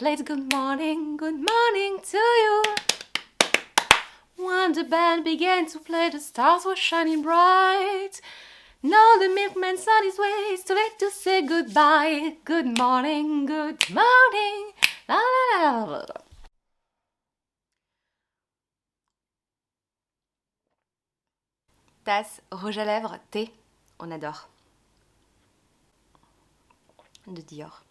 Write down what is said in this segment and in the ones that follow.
played good morning to you. When the band began to play, the stars were shining bright. Now the milkman's on his way, it's too late to say goodbye. Good morning, la la la la la. Tasse, rouge à lèvres, thé, on adore. De Dior.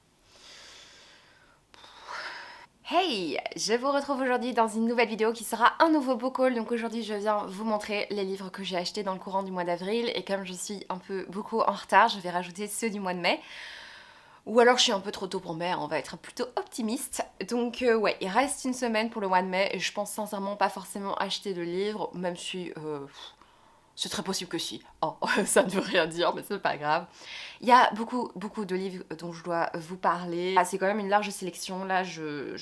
Hey, je vous retrouve aujourd'hui dans une nouvelle vidéo qui sera un nouveau book haul. Donc aujourd'hui je viens vous montrer les livres que j'ai achetés dans le courant du mois d'avril. Et comme je suis beaucoup en retard, je vais rajouter ceux du mois de mai. Ou alors je suis un peu trop tôt pour mai, on va être plutôt optimiste. Donc ouais, il reste une semaine pour le mois de mai et je pense sincèrement pas forcément acheter de livres, même si... c'est très possible que si. Oh, ça ne veut rien dire, mais c'est pas grave. Il y a beaucoup de livres dont je dois vous parler. Ah, c'est quand même une large sélection. Là, je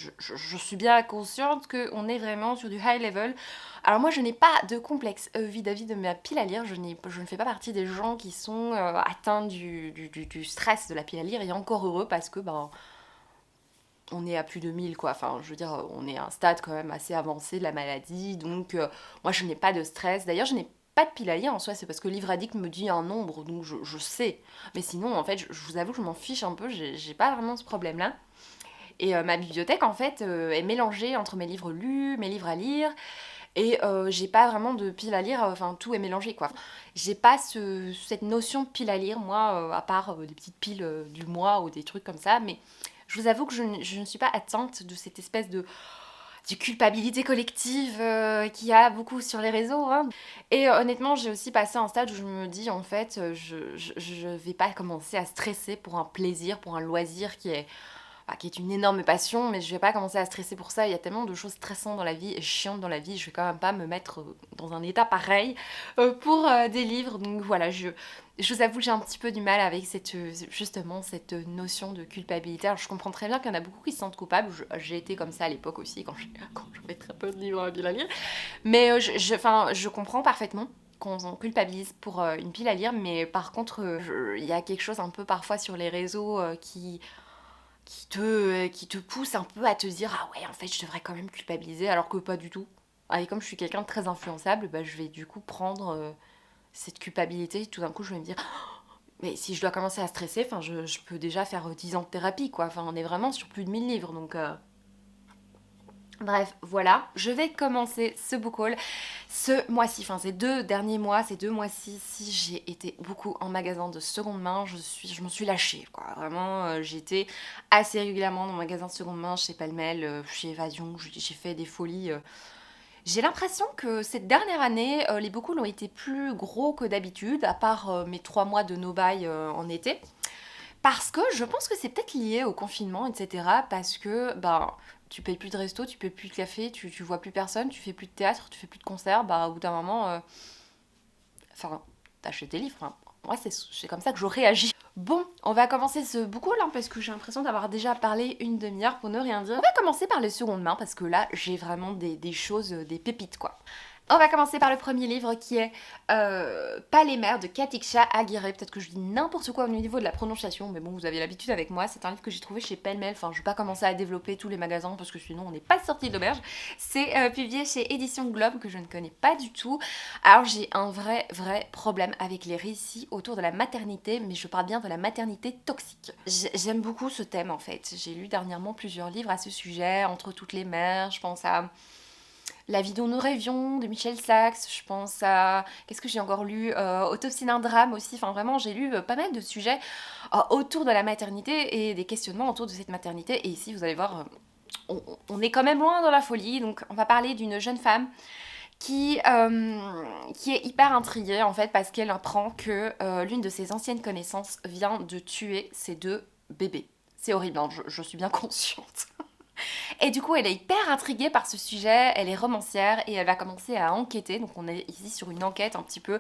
suis bien consciente qu'on est vraiment sur du high level. Alors moi, je n'ai pas de complexe vis-à-vis de ma pile à lire. Je ne fais pas partie des gens qui sont atteints du stress de la pile à lire. Et encore heureux parce que, ben... on est à plus de 1000 quoi, enfin je veux dire on est à un stade quand même assez avancé de la maladie, donc moi je n'ai pas de stress, d'ailleurs je n'ai pas de pile à lire en soi, c'est parce que Livre Addict me dit un nombre, donc je sais, mais sinon en fait je vous avoue que je m'en fiche un peu, j'ai pas vraiment ce problème là. Et ma bibliothèque en fait est mélangée entre mes livres lus, mes livres à lire, et j'ai pas vraiment de pile à lire, enfin tout est mélangé quoi. J'ai pas cette notion de pile à lire moi, à part des petites piles du mois ou des trucs comme ça, mais je vous avoue que je ne suis pas atteinte de cette espèce de culpabilité collective qu'il y a beaucoup sur les réseaux. Hein. Et honnêtement, j'ai aussi passé un stade où je me dis, en fait, je vais pas commencer à stresser pour un plaisir, pour un loisir qui est une énorme passion, mais je vais pas commencer à stresser pour ça. Il y a tellement de choses stressantes dans la vie et chiantes dans la vie, je vais quand même pas me mettre dans un état pareil pour des livres. Donc voilà, je vous avoue que j'ai un petit peu du mal avec justement cette notion de culpabilité. Alors je comprends très bien qu'il y en a beaucoup qui se sentent coupables. J'ai été comme ça à l'époque aussi, quand j'avais très peu de livres à lire. Mais je comprends parfaitement qu'on culpabilise pour une pile à lire, mais par contre, il y a quelque chose un peu parfois sur les réseaux qui te pousse un peu à te dire ah ouais en fait je devrais quand même culpabiliser alors que pas du tout. Et comme je suis quelqu'un de très influençable, bah, je vais du coup prendre cette culpabilité, tout d'un coup je vais me dire mais si je dois commencer à stresser, enfin je peux déjà faire 10 ans de thérapie quoi, enfin on est vraiment sur plus de 1000 livres donc bref, voilà, je vais commencer ce book haul ce mois-ci, enfin ces 2 derniers mois, ces 2 mois-ci, si j'ai été beaucoup en magasin de seconde main, je me suis lâchée quoi, vraiment j'ai été assez régulièrement dans le magasin de seconde main, chez Palmel, chez Évasion, j'ai fait des folies. J'ai l'impression que cette dernière année, les book hauls ont été plus gros que d'habitude, à part mes 3 mois de no-buy en été. Parce que je pense que c'est peut-être lié au confinement, etc. Parce que ben, tu payes plus de resto, tu payes plus de café, tu vois plus personne, tu fais plus de théâtre, tu fais plus de concerts. Bah, au bout d'un moment, enfin, t'achètes tes livres. Hein. Moi, c'est comme ça que je réagis. Bon, on va commencer ce book haul hein, parce que j'ai l'impression d'avoir déjà parlé une demi-heure pour ne rien dire. On va commencer par les secondes mains parce que là, j'ai vraiment des choses, des pépites quoi. On va commencer par le premier livre qui est Pas les mers de Katiksha Aguirre. Peut-être que je dis n'importe quoi au niveau de la prononciation, mais bon, vous avez l'habitude avec moi. C'est un livre que j'ai trouvé chez Pellemel. Enfin, je vais pas commencer à développer tous les magasins parce que sinon on n'est pas sorti de l'auberge. C'est publié chez Édition Globe que je ne connais pas du tout. Alors j'ai un vrai problème avec les récits autour de la maternité, mais je parle bien de la maternité toxique. J'aime beaucoup ce thème en fait. J'ai lu dernièrement plusieurs livres à ce sujet, Entre toutes les mères. Je pense à La vie dont nous rêvions de Michel Sachs, je pense à... Qu'est-ce que j'ai encore lu Autopsie d'un drame aussi, enfin vraiment j'ai lu pas mal de sujets autour de la maternité et des questionnements autour de cette maternité. Et ici vous allez voir, on est quand même loin dans la folie, donc on va parler d'une jeune femme qui est hyper intriguée en fait parce qu'elle apprend que l'une de ses anciennes connaissances vient de tuer ses 2 bébés. C'est horrible, hein, je suis bien consciente. Et du coup, elle est hyper intriguée par ce sujet, elle est romancière et elle va commencer à enquêter. Donc on est ici sur une enquête un petit peu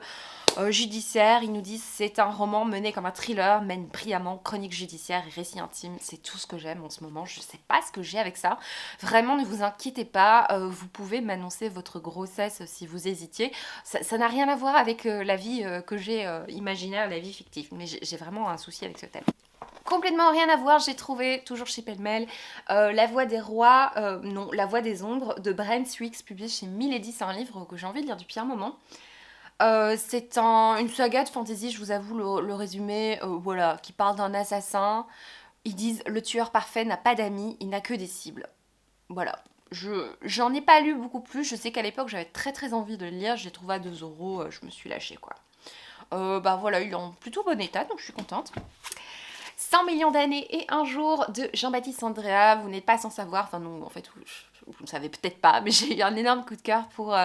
judiciaire. Ils nous disent c'est un roman mené comme un thriller, mène brillamment, chronique judiciaire et récit intime. C'est tout ce que j'aime en ce moment. Je sais pas ce que j'ai avec ça. Vraiment, ne vous inquiétez pas. Vous pouvez m'annoncer votre grossesse si vous hésitiez. Ça n'a rien à voir avec la vie que j'ai imaginaire, la vie fictive. Mais j'ai vraiment un souci avec ce thème. complètement rien à voir, j'ai trouvé, toujours chez Pêle-Mêle, La Voix des Rois, non, La Voix des Ombres, de Bram Swix, publié chez Milady. C'est un livre que j'ai envie de lire depuis un moment. C'est une saga de fantasy, je vous avoue le résumé, voilà, qui parle d'un assassin. Ils disent le tueur parfait n'a pas d'amis, il n'a que des cibles. Voilà. J'en ai pas lu beaucoup plus, je sais qu'à l'époque j'avais très très envie de le lire, je l'ai trouvé à 2 €, je me suis lâchée quoi. Bah voilà, il est en plutôt bon état, donc je suis contente. 100 millions d'années et un jour de Jean-Baptiste Andréa, vous n'êtes pas sans savoir, enfin non, en fait, vous ne savez peut-être pas, mais j'ai eu un énorme coup de cœur pour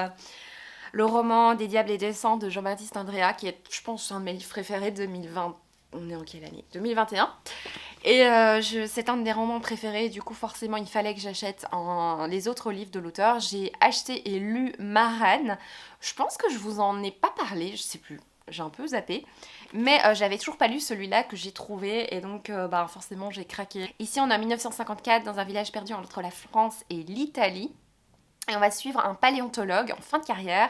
le roman des Diables et des Sangs de Jean-Baptiste Andréa, qui est, je pense, un de mes livres préférés 2020. On est en quelle année 2021. Et c'est un de mes romans préférés, du coup forcément il fallait que j'achète les autres livres de l'auteur. J'ai acheté et lu Marane. Je pense que je vous en ai pas parlé, je sais plus, j'ai un peu zappé. Mais j'avais toujours pas lu celui-là que j'ai trouvé et donc bah, forcément j'ai craqué. Ici on est en 1954 dans un village perdu entre la France et l'Italie. Et on va suivre un paléontologue en fin de carrière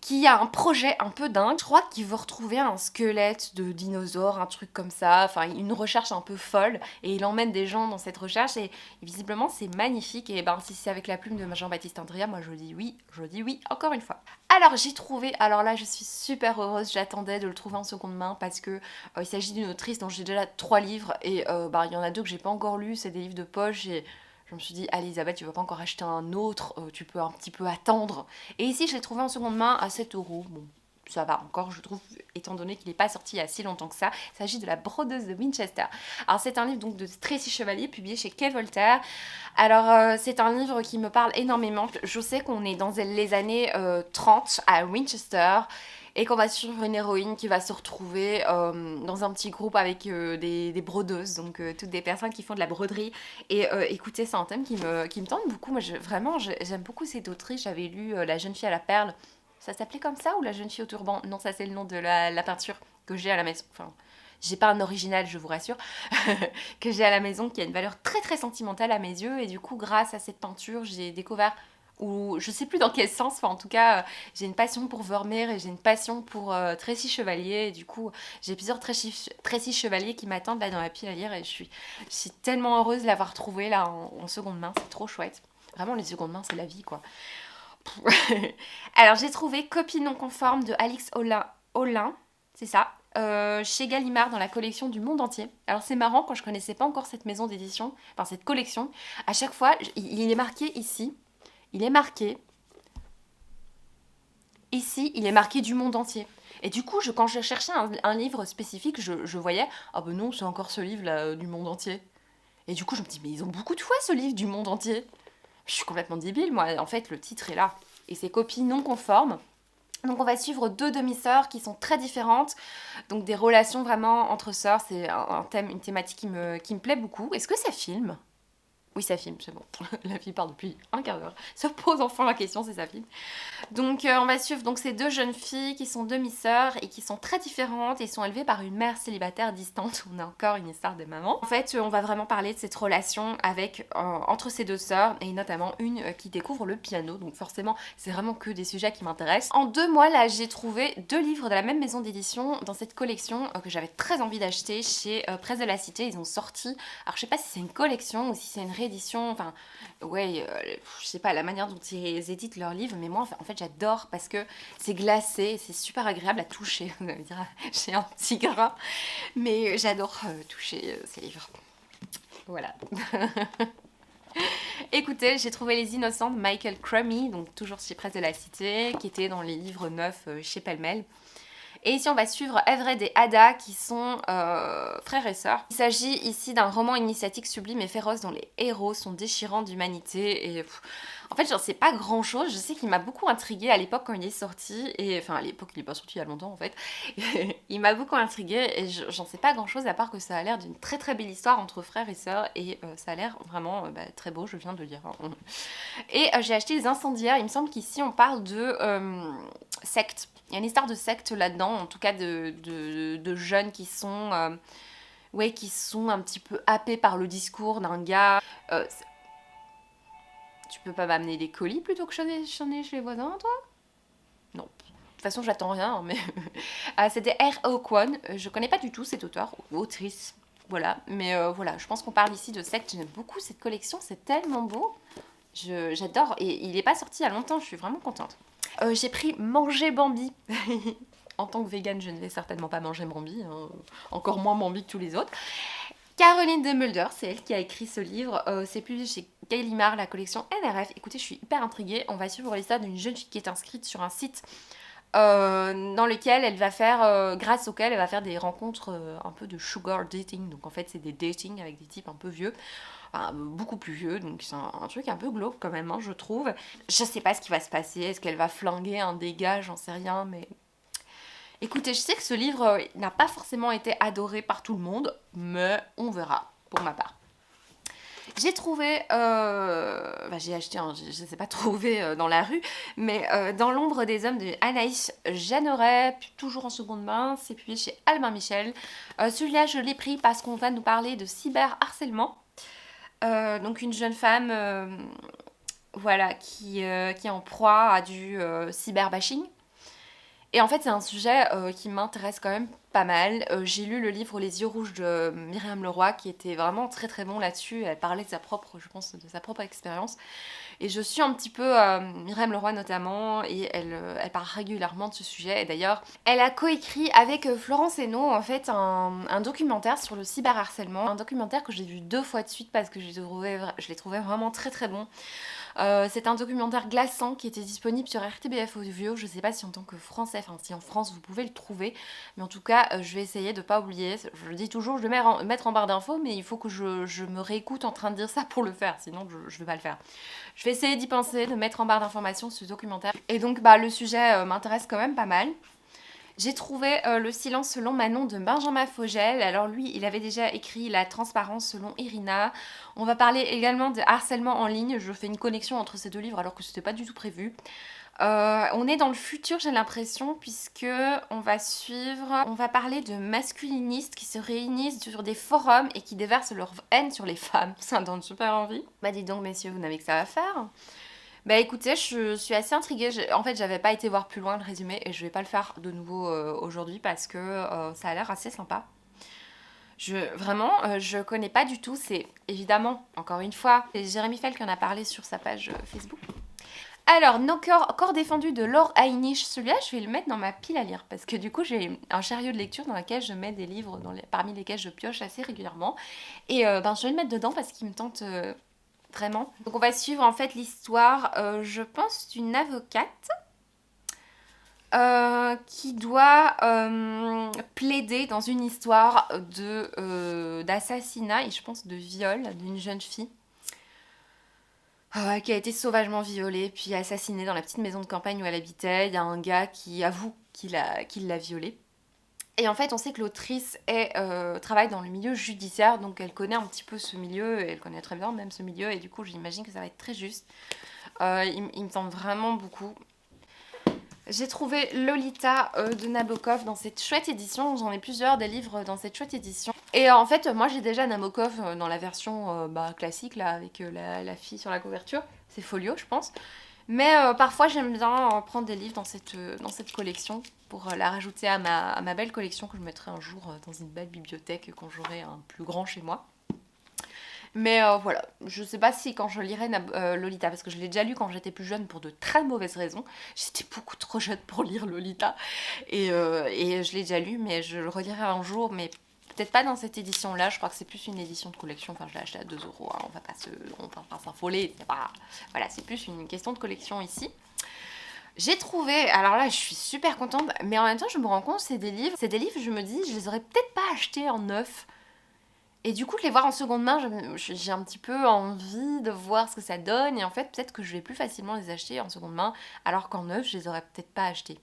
qui a un projet un peu dingue. Je crois qu'il veut retrouver un squelette de dinosaure, un truc comme ça, enfin une recherche un peu folle, et il emmène des gens dans cette recherche, et visiblement c'est magnifique, et ben si c'est avec la plume de Jean-Baptiste Andréa, moi je dis oui, encore une fois. Alors j'ai trouvé, alors là je suis super heureuse, j'attendais de le trouver en seconde main, parce que il s'agit d'une autrice dont j'ai déjà 3 livres, et bah, il y en a 2 que j'ai pas encore lus, c'est des livres de poche, et je me suis dit, Elisabeth, tu vas pas encore acheter un autre, tu peux un petit peu attendre. Et ici, je l'ai trouvé en seconde main à 7 €. Bon, ça va encore, je trouve, étant donné qu'il n'est pas sorti il y a si longtemps que ça. Il s'agit de La Brodeuse de Winchester. Alors, c'est un livre donc de Tracy Chevalier, publié chez Quai Voltaire. Alors, c'est un livre qui me parle énormément. Je sais qu'on est dans les années 30 à Winchester, et qu'on va suivre une héroïne qui va se retrouver dans un petit groupe avec des brodeuses, donc toutes des personnes qui font de la broderie. Et écoutez, c'est un thème qui me tente beaucoup. Moi, vraiment, j'aime beaucoup cette autrice. J'avais lu La jeune fille à la perle. Ça s'appelait comme ça, ou La jeune fille au turban? Non, ça c'est le nom de la peinture que j'ai à la maison. Enfin, j'ai pas un original, je vous rassure, que j'ai à la maison, qui a une valeur très très sentimentale à mes yeux. Et du coup, grâce à cette peinture, j'ai découvert, ou je sais plus dans quel sens, enfin en tout cas, j'ai une passion pour Vermeer, et j'ai une passion pour Tracy Chevalier. Et du coup, j'ai plusieurs Tracy Chevalier qui m'attendent là dans la pile à lire, et je suis tellement heureuse de l'avoir trouvé là en seconde main, c'est trop chouette. Vraiment, les secondes mains, c'est la vie quoi. Alors, j'ai trouvé Copie non conforme de Alix Olin, c'est ça, chez Gallimard dans la collection du monde entier. Alors, c'est marrant, quand je connaissais pas encore cette maison d'édition, enfin cette collection, à chaque fois, il est marqué ici, il est marqué ici, il est marqué du monde entier. Et du coup, quand je cherchais un livre spécifique, je voyais, ah ben non, c'est encore ce livre-là du monde entier. Et du coup, je me dis, mais ils ont beaucoup de fois ce livre du monde entier. Je suis complètement débile, moi. En fait, le titre est là. Et c'est Copie non conforme. Donc on va suivre 2 demi-sœurs qui sont très différentes. Donc des relations vraiment entre sœurs. C'est un thème, une thématique qui me plaît beaucoup. Est-ce que ça filme? Oui, ça filme, c'est bon. La fille part depuis un quart d'heure. Se pose enfin la question si ça filme. Donc on va suivre donc ces 2 jeunes filles qui sont demi-sœurs et qui sont très différentes et sont élevées par une mère célibataire distante. On a encore une histoire de maman. En fait, on va vraiment parler de cette relation entre ces 2 sœurs, et notamment une qui découvre le piano. Donc forcément, c'est vraiment que des sujets qui m'intéressent. En 2 mois, là, j'ai trouvé 2 livres de la même maison d'édition dans cette collection que j'avais très envie d'acheter chez Presse de la Cité. Ils ont sorti, alors je sais pas si c'est une collection ou si c'est une réédition, enfin ouais, je sais pas la manière dont ils éditent leurs livres, mais moi en fait j'adore parce que c'est glacé et c'est super agréable à toucher. Vous allez me dire, j'ai un petit grain, mais j'adore toucher ces livres. Voilà. Écoutez, j'ai trouvé Les Innocents de Michael Crummy, donc toujours chez Presse de la Cité, qui était dans les livres neufs chez Pêle-Mêle. Et ici, on va suivre Everett et Ada, qui sont frères et sœurs. Il s'agit ici d'un roman initiatique sublime et féroce dont les héros sont déchirants d'humanité. Et en fait, j'en sais pas grand-chose. Je sais qu'il m'a beaucoup intriguée à l'époque quand il est sorti. Et enfin, à l'époque, il est pas sorti il y a longtemps, en fait. Il m'a beaucoup intriguée et j'en sais pas grand-chose, à part que ça a l'air d'une très très belle histoire entre frères et sœurs. Et ça a l'air vraiment très beau, je viens de le lire. Et j'ai acheté Les Incendiaires. Il me semble qu'ici, on parle de secte. Il y a une histoire de secte là-dedans, en tout cas de jeunes qui sont, qui sont un petit peu happés par le discours d'un gars. Tu peux pas m'amener des colis plutôt que j'en ai chez les voisins, toi? Non. De toute façon, j'attends rien, mais... C'était R.O. Kwon. Je connais pas du tout cet auteur ou autrice. Voilà, mais voilà, je pense qu'on parle ici de Secte. J'aime beaucoup cette collection, c'est tellement beau. J'adore, et il n'est pas sorti il y a longtemps, je suis vraiment contente. J'ai pris Manger Bambi. En tant que végane, je ne vais certainement pas manger Bambi, hein. Encore moins Bambi que tous les autres. Caroline de Mulder, c'est elle qui a écrit ce livre. C'est publié chez Gallimard, la collection NRF. Écoutez, je suis hyper intriguée. On va suivre l'histoire d'une jeune fille qui est inscrite sur un site dans lequel elle va faire, grâce auquel elle va faire des rencontres un peu de sugar dating. Donc en fait, c'est des dating avec des types un peu vieux. Enfin, beaucoup plus vieux, donc c'est un truc un peu glauque quand même, hein, je trouve. Je sais pas ce qui va se passer, est-ce qu'elle va flinguer un dégât, j'en sais rien, mais... Écoutez, je sais que ce livre n'a pas forcément été adoré par tout le monde, mais on verra, pour ma part. J'ai trouvé, j'ai acheté, je ne sais pas trouvé dans la rue, mais Dans l'ombre des hommes de Anaïs Jeanneret, toujours en seconde main, c'est publié chez Albin Michel. Celui-là, je l'ai pris parce qu'on va nous parler de cyberharcèlement. Donc une jeune femme voilà, qui est en proie à du cyberbashing. Et en fait, c'est un sujet qui m'intéresse quand même pas mal. J'ai lu le livre Les yeux rouges de Myriam Leroy, qui était vraiment très très bon là-dessus. Elle parlait de sa propre, je pense, de sa propre expérience. Et je suis un petit peu Myriam Leroy notamment, et elle parle régulièrement de ce sujet. Et d'ailleurs, elle a coécrit avec Florence Hénault en fait un documentaire sur le cyberharcèlement. Un documentaire que j'ai vu 2 fois de suite parce que je l'ai trouvé vraiment très très bon. C'est un documentaire glaçant qui était disponible sur RTBF Audio. Je sais pas si en tant que français, enfin si en France vous pouvez le trouver, mais en tout cas je vais essayer de pas oublier. Je le dis toujours, je vais mettre en barre d'infos, mais il faut que je me réécoute en train de dire ça pour le faire, sinon je vais pas le faire. Je vais essayer d'y penser, de mettre en barre d'informations ce documentaire. Et donc le sujet m'intéresse quand même pas mal. J'ai trouvé Le silence selon Manon de Benjamin Fogel. Alors lui, il avait déjà écrit La transparence selon Irina. On va parler également de harcèlement en ligne. Je fais une connexion entre ces 2 livres alors que c'était pas du tout prévu. On est dans le futur, j'ai l'impression, puisque on va parler de masculinistes qui se réunissent sur des forums et qui déversent leur haine sur les femmes. Ça donne super envie. Bah dis donc messieurs, vous n'avez que ça à faire. Bah écoutez, je suis assez intriguée. En fait, j'avais pas été voir plus loin le résumé et je vais pas le faire de nouveau aujourd'hui parce que ça a l'air assez sympa. Je connais pas du tout. C'est évidemment, encore une fois, Jérémy Fell qui en a parlé sur sa page Facebook. Alors, Nos corps défendus de Laure Heinisch. Celui-là, je vais le mettre dans ma pile à lire parce que du coup, j'ai un chariot de lecture dans lequel je mets des livres parmi lesquels je pioche assez régulièrement. Et je vais le mettre dedans parce qu'il me tente vraiment. Donc on va suivre en fait l'histoire, je pense, d'une avocate qui doit plaider dans une histoire d'assassinat et je pense de viol d'une jeune fille qui a été sauvagement violée puis assassinée dans la petite maison de campagne où elle habitait. Il y a un gars qui avoue qu'il l'a violée. Et en fait, on sait que l'autrice travaille dans le milieu judiciaire, donc elle connaît un petit peu ce milieu, et elle connaît très bien même ce milieu, et du coup, j'imagine que ça va être très juste. Il me tente vraiment beaucoup. J'ai trouvé Lolita de Nabokov dans cette chouette édition. J'en ai plusieurs des livres dans cette chouette édition. Et en fait, moi j'ai déjà Nabokov dans la version classique, là, avec la fille sur la couverture. C'est folio, je pense. Mais parfois j'aime bien prendre des livres dans cette collection pour la rajouter à ma belle collection que je mettrai un jour dans une belle bibliothèque quand j'aurai un plus grand chez moi. Mais voilà, je sais pas si quand je lirai Lolita, parce que je l'ai déjà lu quand j'étais plus jeune pour de très mauvaises raisons. J'étais beaucoup trop jeune pour lire Lolita et je l'ai déjà lu, mais je le relirai un jour, mais peut-être pas dans cette édition-là. Je crois que c'est plus une édition de collection. Enfin, je l'ai acheté à 2 euros. Hein. On va pas s'affoler. Voilà, c'est plus une question de collection ici. J'ai trouvé, alors là je suis super contente, mais en même temps je me rends compte c'est des livres, je me dis je les aurais peut-être pas achetés en neuf. Et du coup de les voir en seconde main, j'ai un petit peu envie de voir ce que ça donne, et en fait peut-être que je vais plus facilement les acheter en seconde main, alors qu'en neuf je les aurais peut-être pas achetés.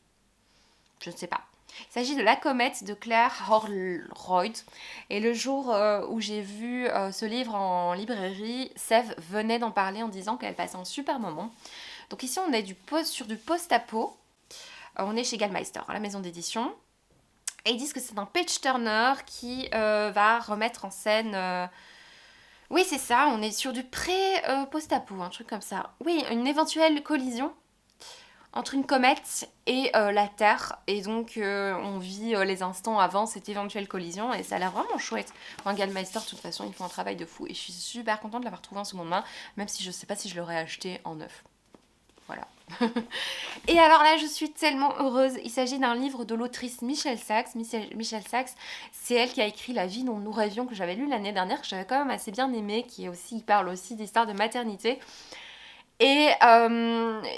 Je ne sais pas. Il s'agit de La Comète de Claire Holroyd. Et le jour où j'ai vu ce livre en librairie, Sève venait d'en parler en disant qu'elle passait un super moment. Donc ici on est sur du post-apo. On est chez Gallmeister, à la maison d'édition. Et ils disent que c'est un page-turner qui va remettre en scène... Oui c'est ça, on est sur du pré-post-apo, un truc comme ça. Oui, une éventuelle collision entre une comète et la Terre. Et donc, on vit les instants avant cette éventuelle collision. Et ça a l'air vraiment chouette. Enfin, Gallmeister, de toute façon, ils font un travail de fou. Et je suis super contente de l'avoir trouvé en seconde main, même si je sais pas si je l'aurais acheté en neuf. Voilà. Et alors là, je suis tellement heureuse. Il s'agit d'un livre de l'autrice Michelle Sachs. Michelle Sachs, c'est elle qui a écrit La vie dont nous rêvions, que j'avais lu l'année dernière, que j'avais quand même assez bien aimé, qui parle aussi d'histoires de maternité. Et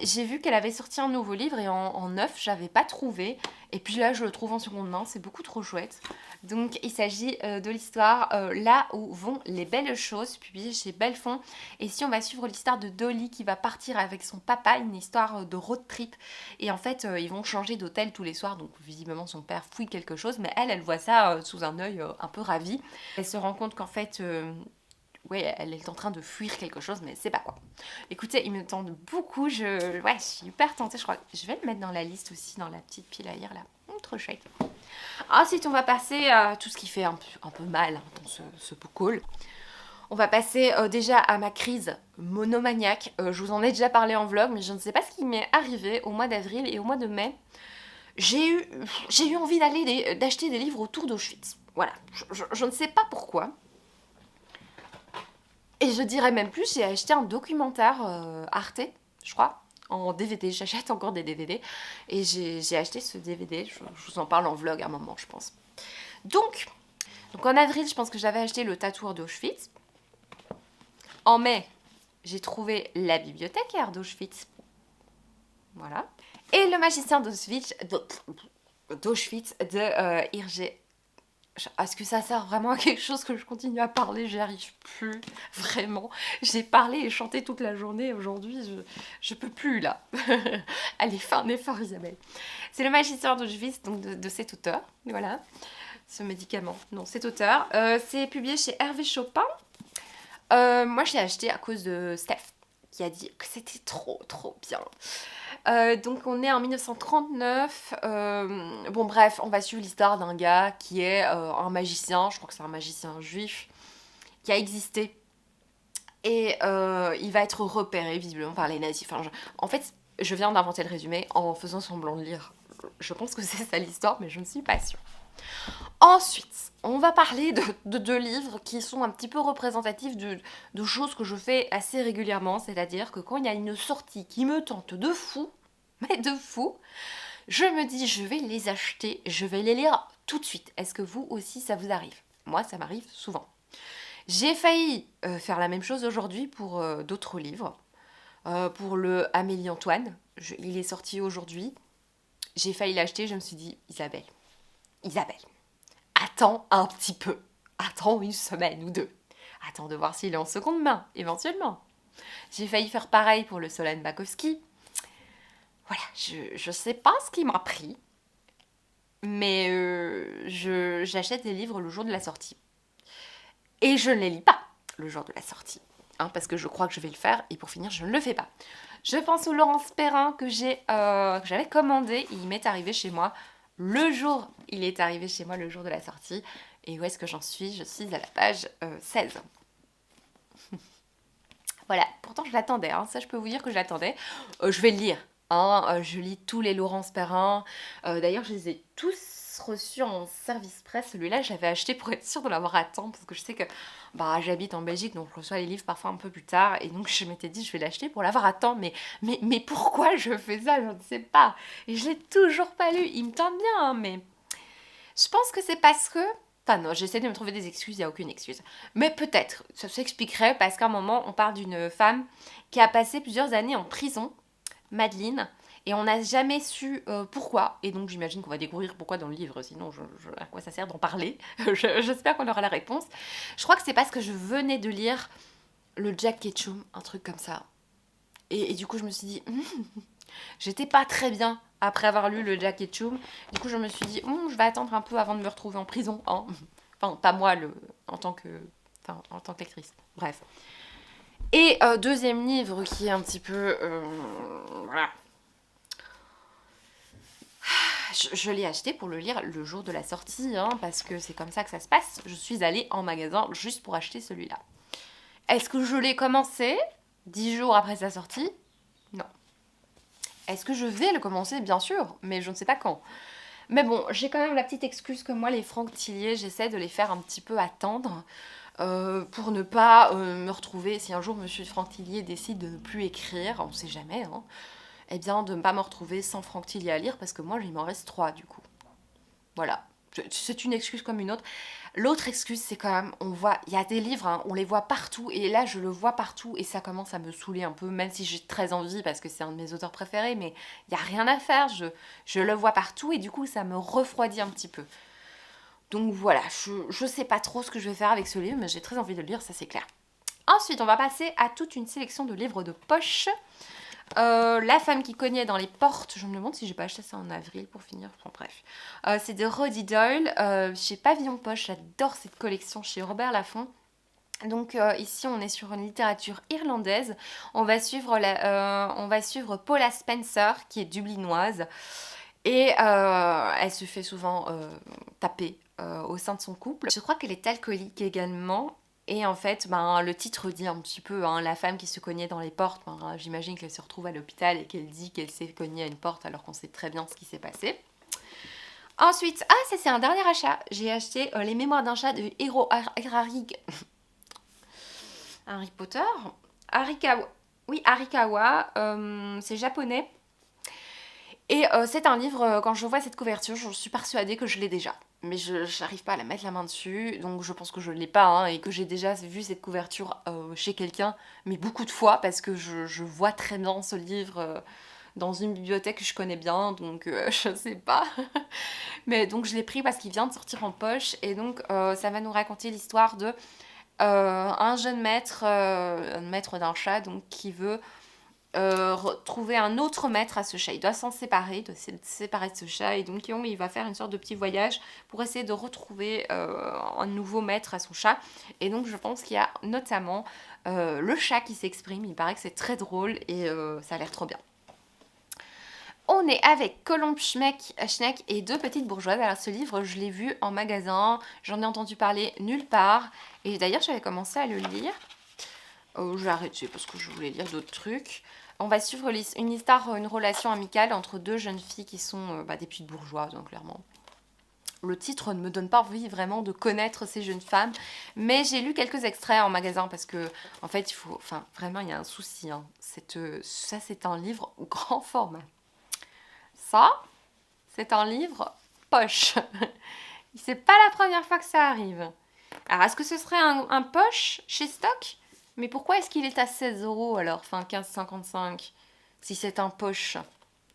j'ai vu qu'elle avait sorti un nouveau livre et en neuf, j'avais pas trouvé. Et puis là, je le trouve en seconde main, c'est beaucoup trop chouette. Donc, il s'agit de l'histoire Là où vont les belles choses, publiée chez Belfond. Et ici, on va suivre l'histoire de Dolly qui va partir avec son papa, une histoire de road trip. Et en fait, ils vont changer d'hôtel tous les soirs. Donc, visiblement, son père fouille quelque chose, mais elle voit ça sous un œil un peu ravi. Elle se rend compte qu'en fait, ouais, elle est en train de fuir quelque chose, mais c'est pas quoi. Écoutez, il me tente beaucoup, je suis hyper tentée, je crois. Je vais le mettre dans la liste aussi, dans la petite pile à lire là. Trop chouette. Ensuite, on va passer à tout ce qui fait un peu mal hein, dans ce book haul. On va passer déjà à ma crise monomaniaque. Je vous en ai déjà parlé en vlog, mais je ne sais pas ce qui m'est arrivé au mois d'avril et au mois de mai. J'ai eu envie d'acheter des livres autour d'Auschwitz. Voilà, je ne sais pas pourquoi. Et je dirais même plus, j'ai acheté un documentaire Arte, je crois, en DVD. J'achète encore des DVD. Et j'ai acheté ce DVD, je vous en parle en vlog à un moment, je pense. Donc en avril, je pense que j'avais acheté Le Tatoueur d'Auschwitz. En mai, j'ai trouvé La bibliothécaire d'Auschwitz. Voilà. Et Le magicien d'Auschwitz de Hergé. Est-ce que ça sert vraiment à quelque chose que je continue à parler? J'y arrive plus, vraiment. J'ai parlé et chanté toute la journée. Aujourd'hui, je peux plus, là. Allez, fais un effort, Isabelle. C'est Le magicien d'Auschwitz, donc de cet auteur. Voilà. Ce médicament. Non, cet auteur. C'est publié chez Hervé Chopin. Moi, je l'ai acheté à cause de Steph, qui a dit que c'était trop bien. Donc on est en 1939. Bon bref, on va suivre l'histoire d'un gars qui est un magicien, je crois que c'est un magicien juif, qui a existé. Et il va être repéré visiblement par les nazis. Enfin, en fait, je viens d'inventer le résumé en faisant semblant de lire. Je pense que c'est ça l'histoire, mais je ne suis pas sûre. Ensuite, on va parler de deux livres qui sont un petit peu représentatifs de choses que je fais assez régulièrement, c'est-à-dire que quand il y a une sortie qui me tente de fou, mais de fou, je me dis je vais les acheter, je vais les lire tout de suite. Est-ce que vous aussi ça vous arrive? Moi ça m'arrive souvent. J'ai failli faire la même chose aujourd'hui pour d'autres livres. Pour le Amélie Antoine, il est sorti aujourd'hui. J'ai failli l'acheter, je me suis dit Isabelle, attends un petit peu. Attends une semaine ou deux. Attends de voir s'il est en seconde main, éventuellement. J'ai failli faire pareil pour le Solane Bakowski. Voilà, je sais pas ce qui m'a pris, mais j'achète des livres le jour de la sortie. Et je ne les lis pas le jour de la sortie, hein, parce que je crois que je vais le faire, et pour finir, je ne le fais pas. Je pense au Laurence Perrin que j'avais commandé, et il m'est arrivé chez moi il est arrivé chez moi le jour de la sortie. Et où est-ce que j'en suis? Je suis à la page 16. Voilà, pourtant je l'attendais, hein. Ça je peux vous dire que je l'attendais. Je vais le lire, hein. Je lis tous les Laurence Perrin. D'ailleurs je les ai tous reçus en service presse. Celui-là j'avais acheté pour être sûre de l'avoir à temps, parce que je sais que j'habite en Belgique, donc je reçois les livres parfois un peu plus tard. Et donc je m'étais dit je vais l'acheter pour l'avoir à temps. Mais pourquoi je fais ça? Je ne sais pas. Et je l'ai toujours pas lu. Il me tente bien, hein, mais je pense que c'est parce que... Enfin non, j'essaie de me trouver des excuses, il n'y a aucune excuse. Mais peut-être, ça s'expliquerait parce qu'à un moment, on parle d'une femme qui a passé plusieurs années en prison, Madeleine, et on n'a jamais su pourquoi. Et donc j'imagine qu'on va découvrir pourquoi dans le livre, sinon à quoi ça sert d'en parler? J'espère qu'on aura la réponse. Je crois que c'est parce que je venais de lire le Jack Ketchum, un truc comme ça. Et du coup, je me suis dit, j'étais pas très bien après avoir lu le Jack Ketchum. Du coup, je me suis dit, je vais attendre un peu avant de me retrouver en prison. Hein. Enfin, pas moi en tant que lectrice. Bref. Et deuxième livre qui est un petit peu... voilà. Je l'ai acheté pour le lire le jour de la sortie, hein, parce que c'est comme ça que ça se passe. Je suis allée en magasin juste pour acheter celui-là. Est-ce que je l'ai commencé 10 jours après sa sortie? Non. Est-ce que je vais le commencer? Bien sûr, mais je ne sais pas quand. Mais bon, j'ai quand même la petite excuse que moi, les Franck Tillier, j'essaie de les faire un petit peu attendre pour ne pas me retrouver, si un jour Monsieur Franck Tillier décide de ne plus écrire, on sait jamais, hein, eh bien de ne pas me retrouver sans Franck Tillier à lire, parce que moi, il m'en reste 3 du coup. Voilà. C'est une excuse comme une autre. L'autre excuse, c'est quand même, on voit, il y a des livres, hein, on les voit partout, et là je le vois partout, et ça commence à me saouler un peu, même si j'ai très envie, parce que c'est un de mes auteurs préférés, mais il n'y a rien à faire, je le vois partout, et du coup ça me refroidit un petit peu. Donc voilà, je sais pas trop ce que je vais faire avec ce livre, mais j'ai très envie de le lire, ça c'est clair. Ensuite, on va passer à toute une sélection de livres de poche. La femme qui cognait dans les portes, je me demande si j'ai pas acheté ça en avril pour finir, enfin bref. C'est de Roddy Doyle, chez Pavillon Poche, j'adore cette collection chez Robert Laffont. Donc ici on est sur une littérature irlandaise, on va suivre Paula Spencer qui est dublinoise et elle se fait souvent taper au sein de son couple. Je crois qu'elle est alcoolique également. Et en fait, ben, le titre dit un petit peu, hein, la femme qui se cognait dans les portes. Ben, j'imagine qu'elle se retrouve à l'hôpital et qu'elle dit qu'elle s'est cognée à une porte alors qu'on sait très bien ce qui s'est passé. Ensuite, ah ça c'est un dernier achat. J'ai acheté les mémoires d'un chat de Hiro Harry Potter. Arikawa. Oui, Arikawa. C'est japonais. Et c'est un livre, quand je vois cette couverture, je suis persuadée que je l'ai déjà. Mais je n'arrive pas à la mettre la main dessus, donc je pense que je ne l'ai pas, hein, et que j'ai déjà vu cette couverture chez quelqu'un, mais beaucoup de fois, parce que je vois très bien ce livre dans une bibliothèque que je connais bien, donc je sais pas. Mais donc je l'ai pris parce qu'il vient de sortir en poche, et donc ça va nous raconter l'histoire de un jeune maître, maître d'un chat, donc qui veut trouver un autre maître à ce chat. Il doit s'en séparer, il doit se séparer de ce chat, et donc il va faire une sorte de petit voyage pour essayer de retrouver un nouveau maître à son chat. Et donc je pense qu'il y a notamment le chat qui s'exprime, il paraît que c'est très drôle et ça a l'air trop bien. On est avec Colombe Schneck et deux petites bourgeoises. Alors ce livre, je l'ai vu en magasin, j'en ai entendu parler nulle part, et d'ailleurs j'avais commencé à le lire. J'ai arrêté parce que je voulais lire d'autres trucs. On va suivre une histoire, une relation amicale entre deux jeunes filles qui sont des petites bourgeoises, hein, clairement. Le titre ne me donne pas envie vraiment de connaître ces jeunes femmes, mais j'ai lu quelques extraits en magasin parce que, en fait, il faut, enfin, vraiment, il y a un souci. Hein. Ça, c'est un livre grand format. Ça, c'est un livre poche. C'est pas la première fois que ça arrive. Alors, est-ce que ce serait un poche chez Stock? Mais pourquoi est-ce qu'il est à 16 € alors, enfin 15,55 si c'est un poche?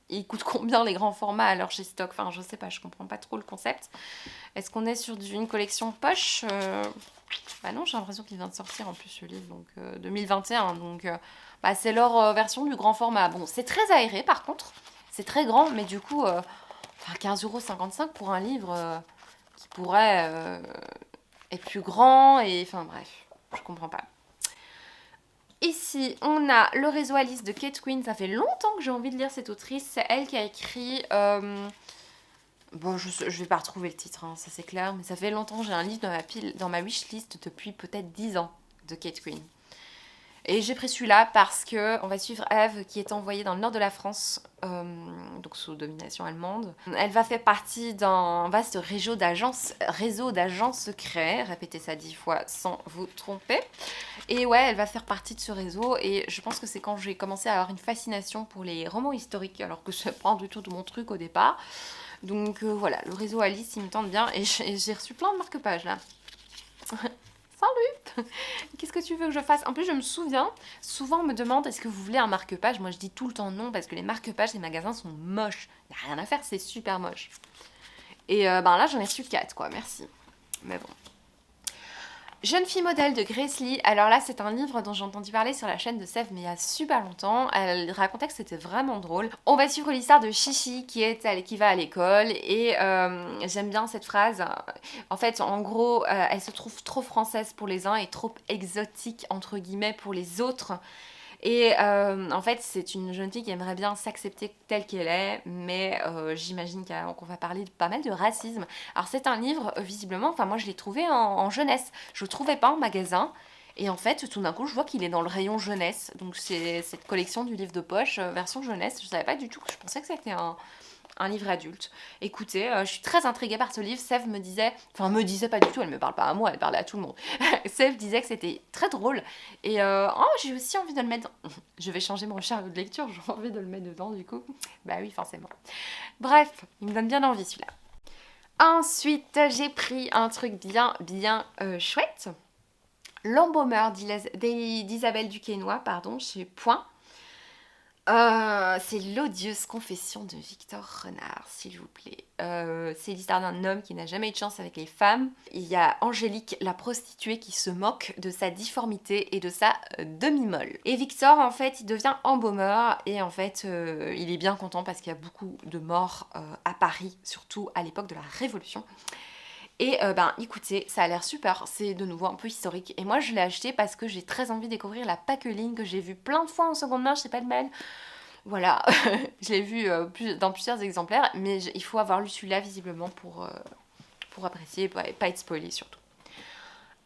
Il coûte combien les grands formats alors chez Stock? Enfin, je sais pas, je comprends pas trop le concept. Est-ce qu'on est sur une collection poche? Bah non, j'ai l'impression qu'il vient de sortir en plus ce livre, donc 2021. Donc, bah, c'est leur version du grand format. Bon, c'est très aéré par contre, c'est très grand, mais du coup, enfin 15,55 € pour un livre qui pourrait être plus grand et enfin bref, je comprends pas. Ici, on a Le réseau Alice de Kate Quinn. Ça fait longtemps que j'ai envie de lire cette autrice. C'est elle qui a écrit... Bon, je vais pas retrouver le titre, hein, ça c'est clair. Mais ça fait longtemps que j'ai un livre dans ma wishlist depuis peut-être 10 ans de Kate Quinn. Et j'ai pris celui-là parce que on va suivre Eve qui est envoyée dans le nord de la France, donc sous domination allemande. Elle va faire partie d'un vaste réseau d'agences secrets, répétez ça 10 fois sans vous tromper. Et ouais, elle va faire partie de ce réseau et je pense que c'est quand j'ai commencé à avoir une fascination pour les romans historiques, alors que c'est pas du tout de mon truc au départ. Donc voilà, le réseau Alice, il me tente bien et j'ai reçu plein de marque-pages là. Salut! Qu'est-ce que tu veux que je fasse? En plus, je me souviens, souvent on me demande est-ce que vous voulez un marque-page? Moi je dis tout le temps non parce que les marque-pages des magasins sont moches. Il n'y a rien à faire, c'est super moche. Et ben là j'en ai reçu 4 quoi, merci. Mais bon. Jeune fille modèle de Grace Lee. Alors là, c'est un livre dont j'ai entendu parler sur la chaîne de Sèvres, mais il y a super longtemps. Elle racontait que c'était vraiment drôle. On va suivre l'histoire de Chichi qui va à l'école et j'aime bien cette phrase. En fait, en gros, elle se trouve trop française pour les uns et trop exotique entre guillemets pour les autres. Et en fait, c'est une jeune fille qui aimerait bien s'accepter telle qu'elle est, mais j'imagine qu'on va parler pas mal de racisme. Alors c'est un livre, visiblement, enfin moi je l'ai trouvé en jeunesse, je le trouvais pas en magasin, Et en fait, tout d'un coup, je vois qu'il est dans le rayon jeunesse. Donc c'est cette collection du livre de poche, version jeunesse. Je savais pas du tout, je pensais que c'était un livre adulte. Écoutez, je suis très intriguée par ce livre. Sève me disait, enfin me disait pas du tout, elle me parle pas à moi, elle parlait à tout le monde. Sève disait que c'était très drôle. Et oh, j'ai aussi envie de le mettre dans... Je vais changer mon chariot de lecture, j'ai envie de le mettre dedans du coup. Bah oui, forcément. Bref, il me donne bien envie celui-là. Ensuite, j'ai pris un truc bien chouette. L'embaumeur d'Isabelle Duquesnoy, pardon, chez Point. C'est l'odieuse confession de Victor Renard, s'il vous plaît. C'est l'histoire d'un homme qui n'a jamais eu de chance avec les femmes. Il y a Angélique, la prostituée, qui se moque de sa difformité et de sa demi-molle. Et Victor, en fait, il devient embaumeur et en fait, il est bien content parce qu'il y a beaucoup de morts à Paris, surtout à l'époque de la Révolution. Et ben écoutez, ça a l'air super, c'est de nouveau un peu historique. Et moi je l'ai acheté parce que j'ai très envie de découvrir la Paqueline que j'ai vue plein de fois en seconde main, je sais pas de mal. Voilà, je l'ai vu dans plusieurs exemplaires, mais il faut avoir lu celui-là visiblement pour apprécier et pas être spoilé surtout.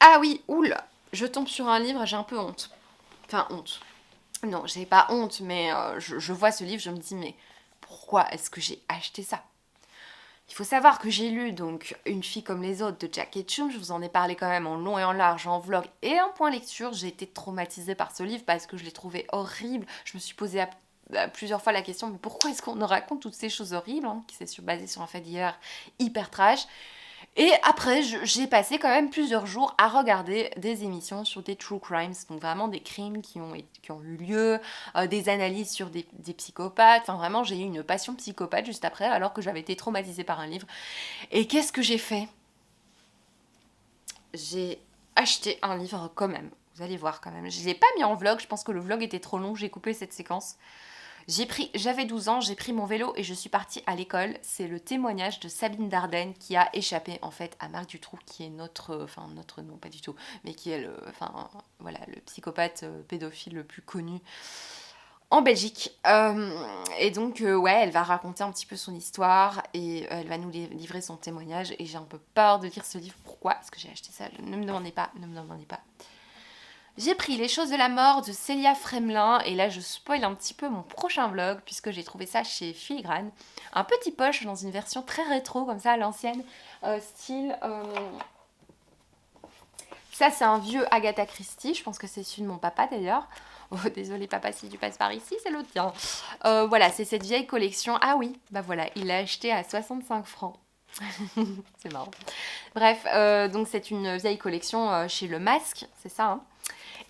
Ah oui, oula, je tombe sur un livre, j'ai un peu honte. Enfin honte. Non, j'ai pas honte, mais je vois ce livre, je me dis mais pourquoi est-ce que j'ai acheté ça? Il faut savoir que j'ai lu donc Une fille comme les autres de Jack Ketchum, je vous en ai parlé quand même en long et en large, en vlog et en point lecture. J'ai été traumatisée par ce livre parce que je l'ai trouvé horrible. Je me suis posé à plusieurs fois la question, mais pourquoi est-ce qu'on nous raconte toutes ces choses horribles, hein, qui s'est basé sur un fait d'hier hyper trash. Et après, j'ai passé quand même plusieurs jours à regarder des émissions sur des true crimes, donc vraiment des crimes qui ont eu lieu, des analyses sur des psychopathes. Enfin, vraiment, j'ai eu une passion psychopathe juste après, alors que j'avais été traumatisée par un livre. Et qu'est-ce que j'ai fait? J'ai acheté un livre quand même. Vous allez voir quand même. Je ne l'ai pas mis en vlog, je pense que le vlog était trop long, j'ai coupé cette séquence. J'avais 12 ans, j'ai pris mon vélo et je suis partie à l'école. C'est le témoignage de Sabine Dardenne qui a échappé en fait à Marc Dutroux, qui est notre non pas du tout, mais qui est le psychopathe pédophile le plus connu en Belgique. Et donc ouais, elle va raconter un petit peu son histoire et elle va nous livrer son témoignage. Et j'ai un peu peur de lire ce livre. Pourquoi est-ce que j'ai acheté ça? Ne me demandez pas, ne me demandez pas. J'ai pris Les choses de la mort de Célia Fremelin et là je spoil un petit peu mon prochain vlog puisque j'ai trouvé ça chez Filigrane. Un petit poche dans une version très rétro comme ça à l'ancienne, style... Ça c'est un vieux Agatha Christie, je pense que c'est celui de mon papa d'ailleurs. Oh désolé papa si tu passes par ici, c'est le tien. Voilà, c'est cette vieille collection. Ah oui, bah voilà, il l'a acheté à 65 francs. C'est marrant. Bref, donc c'est une vieille collection chez Le Masque, c'est ça hein.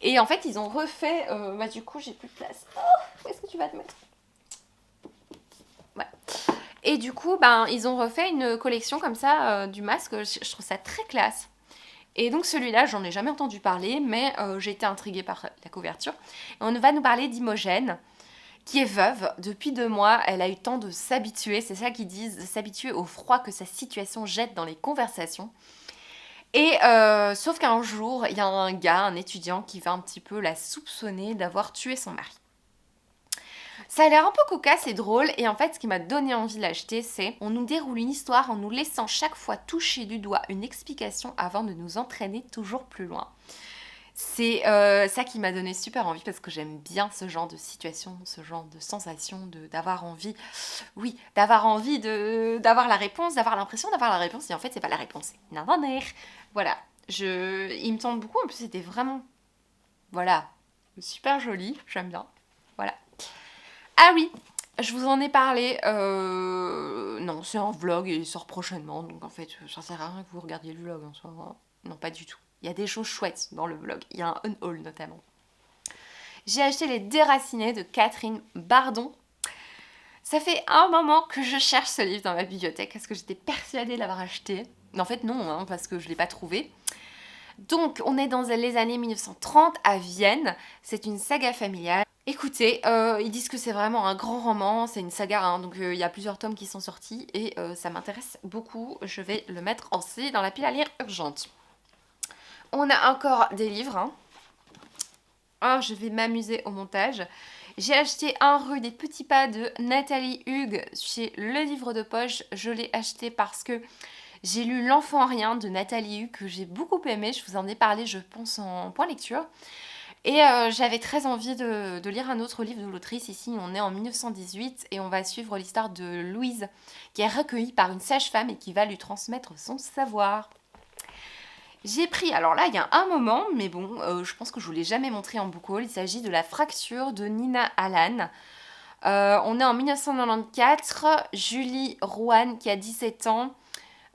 Et en fait, ils ont refait... bah du coup, j'ai plus de place. Oh, où est-ce que tu vas te mettre? Ouais. Et du coup, ben, ils ont refait une collection comme ça du masque. Je trouve ça très classe. Et donc celui-là, j'en ai jamais entendu parler, mais j'ai été intriguée par la couverture. Et on va nous parler d'Imogène, qui est veuve. Depuis 2 mois, elle a eu le temps de s'habituer, c'est ça qu'ils disent, de s'habituer au froid que sa situation jette dans les conversations. Et sauf qu'un jour, il y a un gars, un étudiant, qui va un petit peu la soupçonner d'avoir tué son mari. Ça a l'air un peu cocasse et drôle, et en fait, ce qui m'a donné envie de l'acheter, c'est on nous déroule une histoire en nous laissant chaque fois toucher du doigt une explication avant de nous entraîner toujours plus loin. C'est ça qui m'a donné super envie parce que j'aime bien ce genre de situation, ce genre de sensation, d'avoir envie, oui, d'avoir envie d'avoir la réponse, d'avoir l'impression d'avoir la réponse et en fait c'est pas la réponse. Non, non, non. Voilà, il me tente beaucoup, en plus c'était vraiment, voilà, super joli, j'aime bien, voilà. Ah oui, je vous en ai parlé, non c'est un vlog et il sort prochainement, donc en fait ça sert à rien que vous regardiez le vlog en soi, hein. Non pas du tout. Il y a des choses chouettes dans le vlog, il y a un unhaul notamment. J'ai acheté Les Déracinés de Catherine Bardon. Ça fait un moment que je cherche ce livre dans ma bibliothèque parce que j'étais persuadée de l'avoir acheté. Mais en fait non, hein, parce que je ne l'ai pas trouvé. Donc on est dans les années 1930 à Vienne, c'est une saga familiale. Écoutez, ils disent que c'est vraiment un grand roman, c'est une saga, hein, donc il y a plusieurs tomes qui sont sortis et ça m'intéresse beaucoup. Je vais le mettre en C dans la pile à lire urgente. On a encore des livres. Hein. Oh, je vais m'amuser au montage. J'ai acheté Un rue des Petits Pas de Nathalie Hugues chez Le Livre de Poche. Je l'ai acheté parce que J'ai lu L'enfant en rien de Nathalie Hu que j'ai beaucoup aimé, je vous en ai parlé je pense en point lecture. Et j'avais très envie de lire un autre livre de l'autrice. Ici, on est en 1918 et on va suivre l'histoire de Louise, qui est recueillie par une sage-femme et qui va lui transmettre son savoir. J'ai pris, alors là, il y a un moment, mais bon, je pense que je ne vous l'ai jamais montré en book haul. Il s'agit de La fracture de Nina Allan. On est en 1994. Julie Rouen, qui a 17 ans,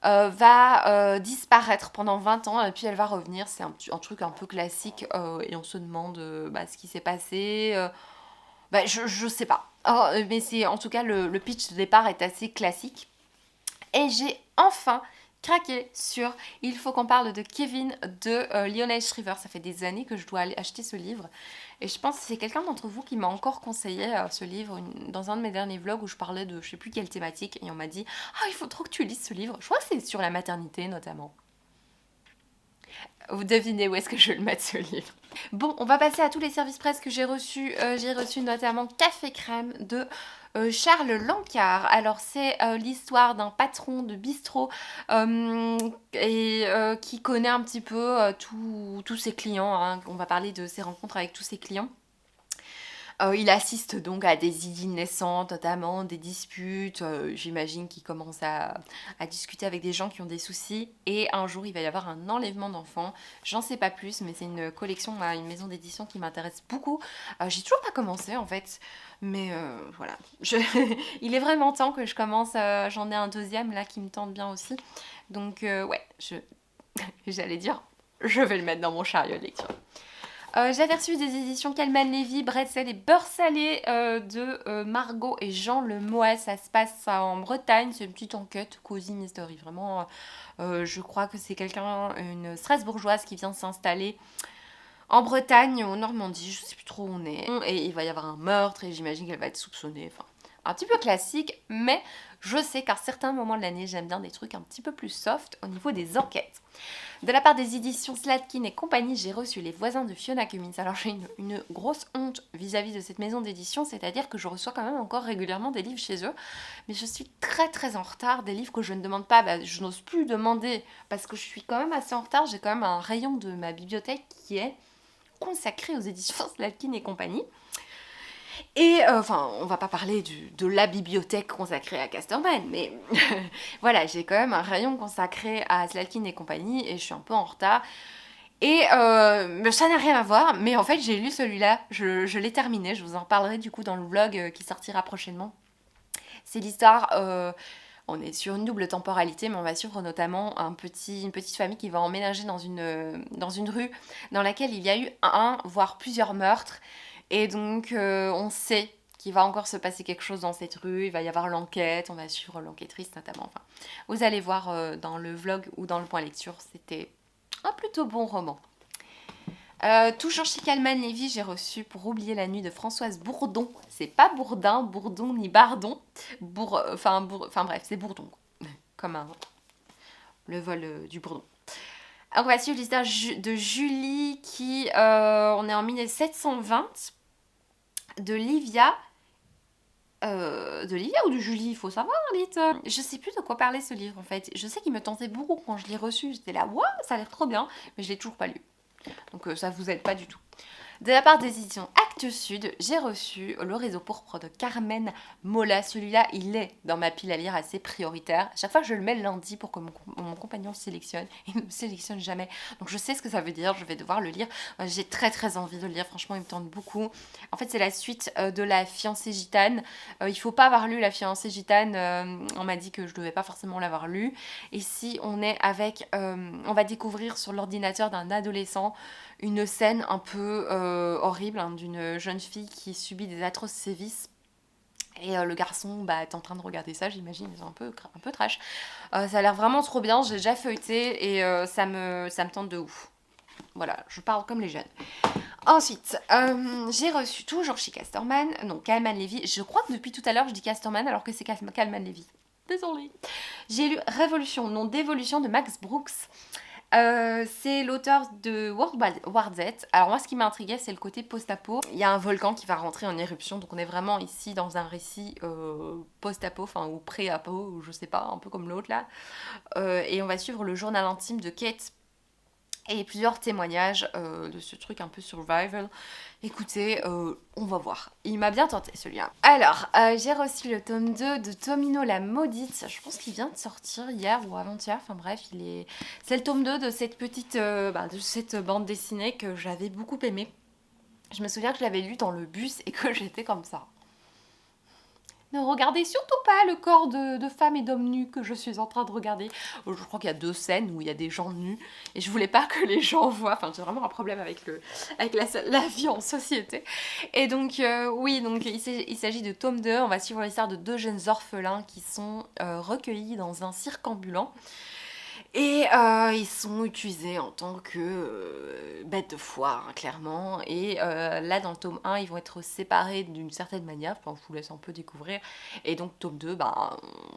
va disparaître pendant 20 ans et puis elle va revenir. C'est un truc un peu classique et on se demande ce qui s'est passé. Je sais pas. Mais c'est en tout cas le pitch de départ est assez classique. Et j'ai enfin craqué sur Il faut qu'on parle de Kevin de Lionel Shriver. Ça fait des années que je dois aller acheter ce livre. Et je pense que c'est quelqu'un d'entre vous qui m'a encore conseillé ce livre dans un de mes derniers vlogs où je parlais de je sais plus quelle thématique. Et on m'a dit « Ah, il faut trop que tu lises ce livre ». Je crois que c'est sur la maternité notamment. Vous devinez où est-ce que je vais le mettre ce livre. Bon, on va passer à tous les services presse que j'ai reçus. J'ai reçu notamment Café Crème de Charles Lancard. Alors c'est l'histoire d'un patron de bistrot qui connaît un petit peu tous ses clients. Hein. On va parler de ses rencontres avec tous ses clients. Il assiste donc à des idées naissantes, notamment des disputes. J'imagine qu'il commence à discuter avec des gens qui ont des soucis. Et un jour, il va y avoir un enlèvement d'enfants. J'en sais pas plus, mais c'est une collection à une maison d'édition qui m'intéresse beaucoup. J'ai toujours pas commencé en fait. Mais voilà. Il est vraiment temps que je commence. J'en ai un deuxième là qui me tente bien aussi. Donc ouais, j'allais dire, je vais le mettre dans mon chariot de lecture. J'avais reçu des éditions Calman Levy, Bretzel et Beurre Salé de Margot et Jean Lemoise. Ça se passe en Bretagne, c'est une petite enquête, cozy mystery. Vraiment, je crois que c'est une Strasbourgeoise qui vient s'installer en Bretagne, en Normandie, je sais plus trop où on est. Et il va y avoir un meurtre et j'imagine qu'elle va être soupçonnée. Enfin, un petit peu classique, mais je sais qu'à certains moments de l'année, j'aime bien des trucs un petit peu plus soft au niveau des enquêtes. De la part des éditions Slatkin et compagnie, j'ai reçu Les voisins de Fiona Cummins. Alors j'ai une grosse honte vis-à-vis de cette maison d'édition, c'est-à-dire que je reçois quand même encore régulièrement des livres chez eux, mais je suis très très en retard, des livres que je ne demande pas, je n'ose plus demander, parce que je suis quand même assez en retard, j'ai quand même un rayon de ma bibliothèque qui est consacré aux éditions Slatkin et compagnie. Et on va pas parler de la bibliothèque consacrée à Casterman, mais voilà, j'ai quand même un rayon consacré à Slatkin et compagnie et je suis un peu en retard. Et ça n'a rien à voir, mais en fait j'ai lu celui-là, je l'ai terminé, je vous en parlerai du coup dans le vlog qui sortira prochainement. C'est l'histoire, on est sur une double temporalité, mais on va suivre notamment une petite famille qui va emménager dans une rue dans laquelle il y a eu voire plusieurs meurtres. Et donc on sait qu'il va encore se passer quelque chose dans cette rue, il va y avoir l'enquête, on va suivre l'enquêtrice notamment. Enfin, vous allez voir dans le vlog ou dans le point lecture, c'était un plutôt bon roman. Toujours chez Calman Levy, j'ai reçu Pour oublier la nuit de Françoise Bourdon. C'est pas Bourdin, Bourdon ni Bardon. Bref, c'est Bourdon. Comme le vol du Bourdon. On va suivre l'histoire de Julie qui, on est en 1720, de Livia ou de Julie, il faut savoir, Lite. Je sais plus de quoi parler ce livre en fait. Je sais qu'il me tentait beaucoup quand je l'ai reçu. J'étais là, waouh, ça a l'air trop bien, mais je l'ai toujours pas lu. Donc ça vous aide pas du tout. De la part des éditions Actes Sud, j'ai reçu Le réseau pourpre de Carmen Mola. Celui-là, il est dans ma pile à lire assez prioritaire. Chaque fois, je le mets le lundi pour que mon compagnon le sélectionne. Il ne me sélectionne jamais. Donc je sais ce que ça veut dire, je vais devoir le lire. J'ai très très envie de le lire, franchement, il me tente beaucoup. En fait, c'est la suite de La fiancée gitane. Il faut pas avoir lu La fiancée gitane. On m'a dit que je devais pas forcément l'avoir lu. Ici, on est avec... on va découvrir sur l'ordinateur d'un adolescent une scène un peu horrible d'une jeune fille qui subit des atroces sévices. Et le garçon est en train de regarder ça, j'imagine, ils sont un peu trash. Ça a l'air vraiment trop bien, j'ai déjà feuilleté et ça me tente de ouf. Voilà, je parle comme les jeunes. Ensuite, j'ai reçu toujours chez Casterman, non, Calman Levy. Je crois que depuis tout à l'heure je dis Casterman alors que c'est Calman Levy. Désolée. J'ai lu Révolution, non d'évolution de Max Brooks. C'est l'auteur de War Z. Alors moi, ce qui m'a intrigué, c'est le côté post-apo. Il y a un volcan qui va rentrer en éruption, donc on est vraiment ici dans un récit post-apo, enfin ou pré-apo, ou je sais pas, un peu comme l'autre là. Et on va suivre le journal intime de Kate et plusieurs témoignages de ce truc un peu survival. Écoutez, on va voir. Il m'a bien tenté celui-là. Alors, j'ai reçu le tome 2 de Tomino la Maudite. Je pense qu'il vient de sortir hier ou avant-hier. Enfin bref, c'est le tome 2 de cette de cette bande dessinée que j'avais beaucoup aimée. Je me souviens que je l'avais lu dans le bus et que j'étais comme ça. Ne regardez surtout pas le corps de femmes et d'hommes nus que je suis en train de regarder. Je crois qu'il y a 2 scènes où il y a des gens nus et je voulais pas que les gens voient. Enfin, j'ai vraiment un problème avec la vie en société. Et donc, oui, donc il s'agit de tome 2. On va suivre l'histoire de 2 jeunes orphelins qui sont recueillis dans un cirque ambulant. Et ils sont utilisés en tant que bêtes de foire, hein, clairement. Et là, dans le tome 1, ils vont être séparés d'une certaine manière. Enfin, je vous laisse un peu découvrir. Et donc, tome 2,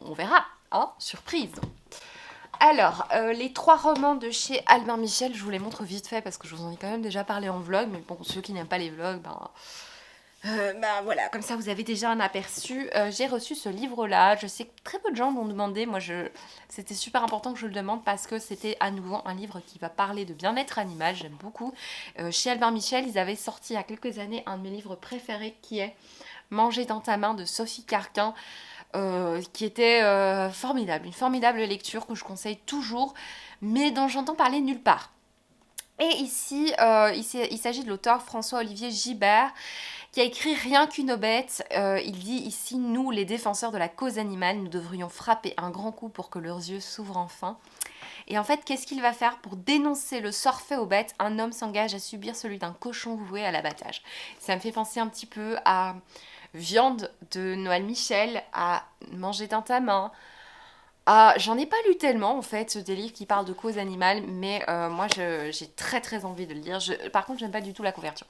on verra. Hein, surprise. Alors, les 3 romans de chez Albin Michel, je vous les montre vite fait parce que je vous en ai quand même déjà parlé en vlog. Mais bon, ceux qui n'aiment pas les vlogs, voilà, comme ça vous avez déjà un aperçu. J'ai reçu ce livre-là. Je sais que très peu de gens m'ont demandé. Moi, c'était super important que je le demande parce que c'était à nouveau un livre qui va parler de bien-être animal. J'aime beaucoup. Chez Albin Michel, ils avaient sorti il y a quelques années un de mes livres préférés qui est Manger dans ta main de Sophie Carquin. Qui était formidable. Une formidable lecture que je conseille toujours, mais dont j'entends parler nulle part. Et ici, il s'agit de l'auteur François-Olivier Gibert, qui a écrit Rien qu'une bête. Il dit ici, nous, les défenseurs de la cause animale, nous devrions frapper un grand coup pour que leurs yeux s'ouvrent enfin. Et en fait, qu'est-ce qu'il va faire pour dénoncer le sort fait aux bêtes? Un homme s'engage à subir celui d'un cochon voué à l'abattage. Ça me fait penser un petit peu à Viande de Noël Michel, à Manger dans ta main. J'en ai pas lu tellement en fait des livres qui parlent de cause animale, mais moi j'ai très très envie de le lire. Par contre, j'aime pas du tout la couverture.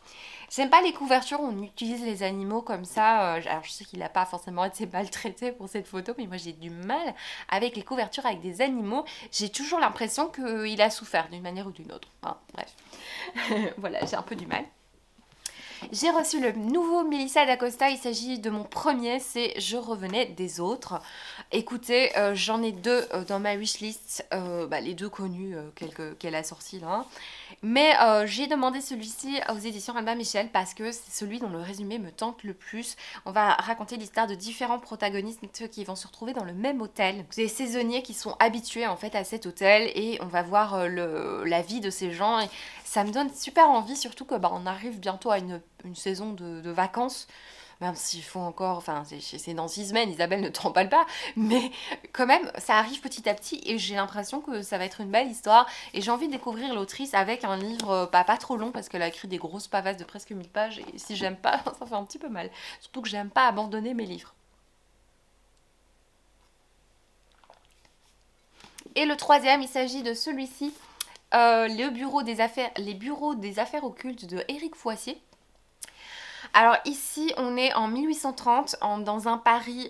J'aime pas les couvertures où on utilise les animaux comme ça. Alors je sais qu'il a pas forcément été maltraité pour cette photo, mais moi j'ai du mal avec les couvertures avec des animaux. J'ai toujours l'impression qu'il a souffert d'une manière ou d'une autre. Hein, bref, voilà, j'ai un peu du mal. J'ai reçu le nouveau Mélissa d'Acosta, il s'agit de mon premier, c'est Je revenais des autres. Écoutez, j'en ai 2 dans ma wishlist, les 2 connus qu'elle a sortis là. Mais j'ai demandé celui-ci aux éditions Albin Michel parce que c'est celui dont le résumé me tente le plus. On va raconter l'histoire de différents protagonistes qui vont se retrouver dans le même hôtel. Des saisonniers qui sont habitués en fait à cet hôtel et on va voir la vie de ces gens. Et ça me donne super envie, surtout que on arrive bientôt à une saison de vacances. Même s'il faut encore, enfin c'est dans 6 semaines, Isabelle ne t'emballe pas, mais quand même ça arrive petit à petit et j'ai l'impression que ça va être une belle histoire et j'ai envie de découvrir l'autrice avec un livre pas trop long parce qu'elle a écrit des grosses pavasses de presque 1000 pages et si j'aime pas, ça fait un petit peu mal. Surtout que j'aime pas abandonner mes livres. Et le troisième, il s'agit de celui-ci, les bureaux des affaires occultes de Éric Foissier. Alors ici, on est en 1830, dans un Paris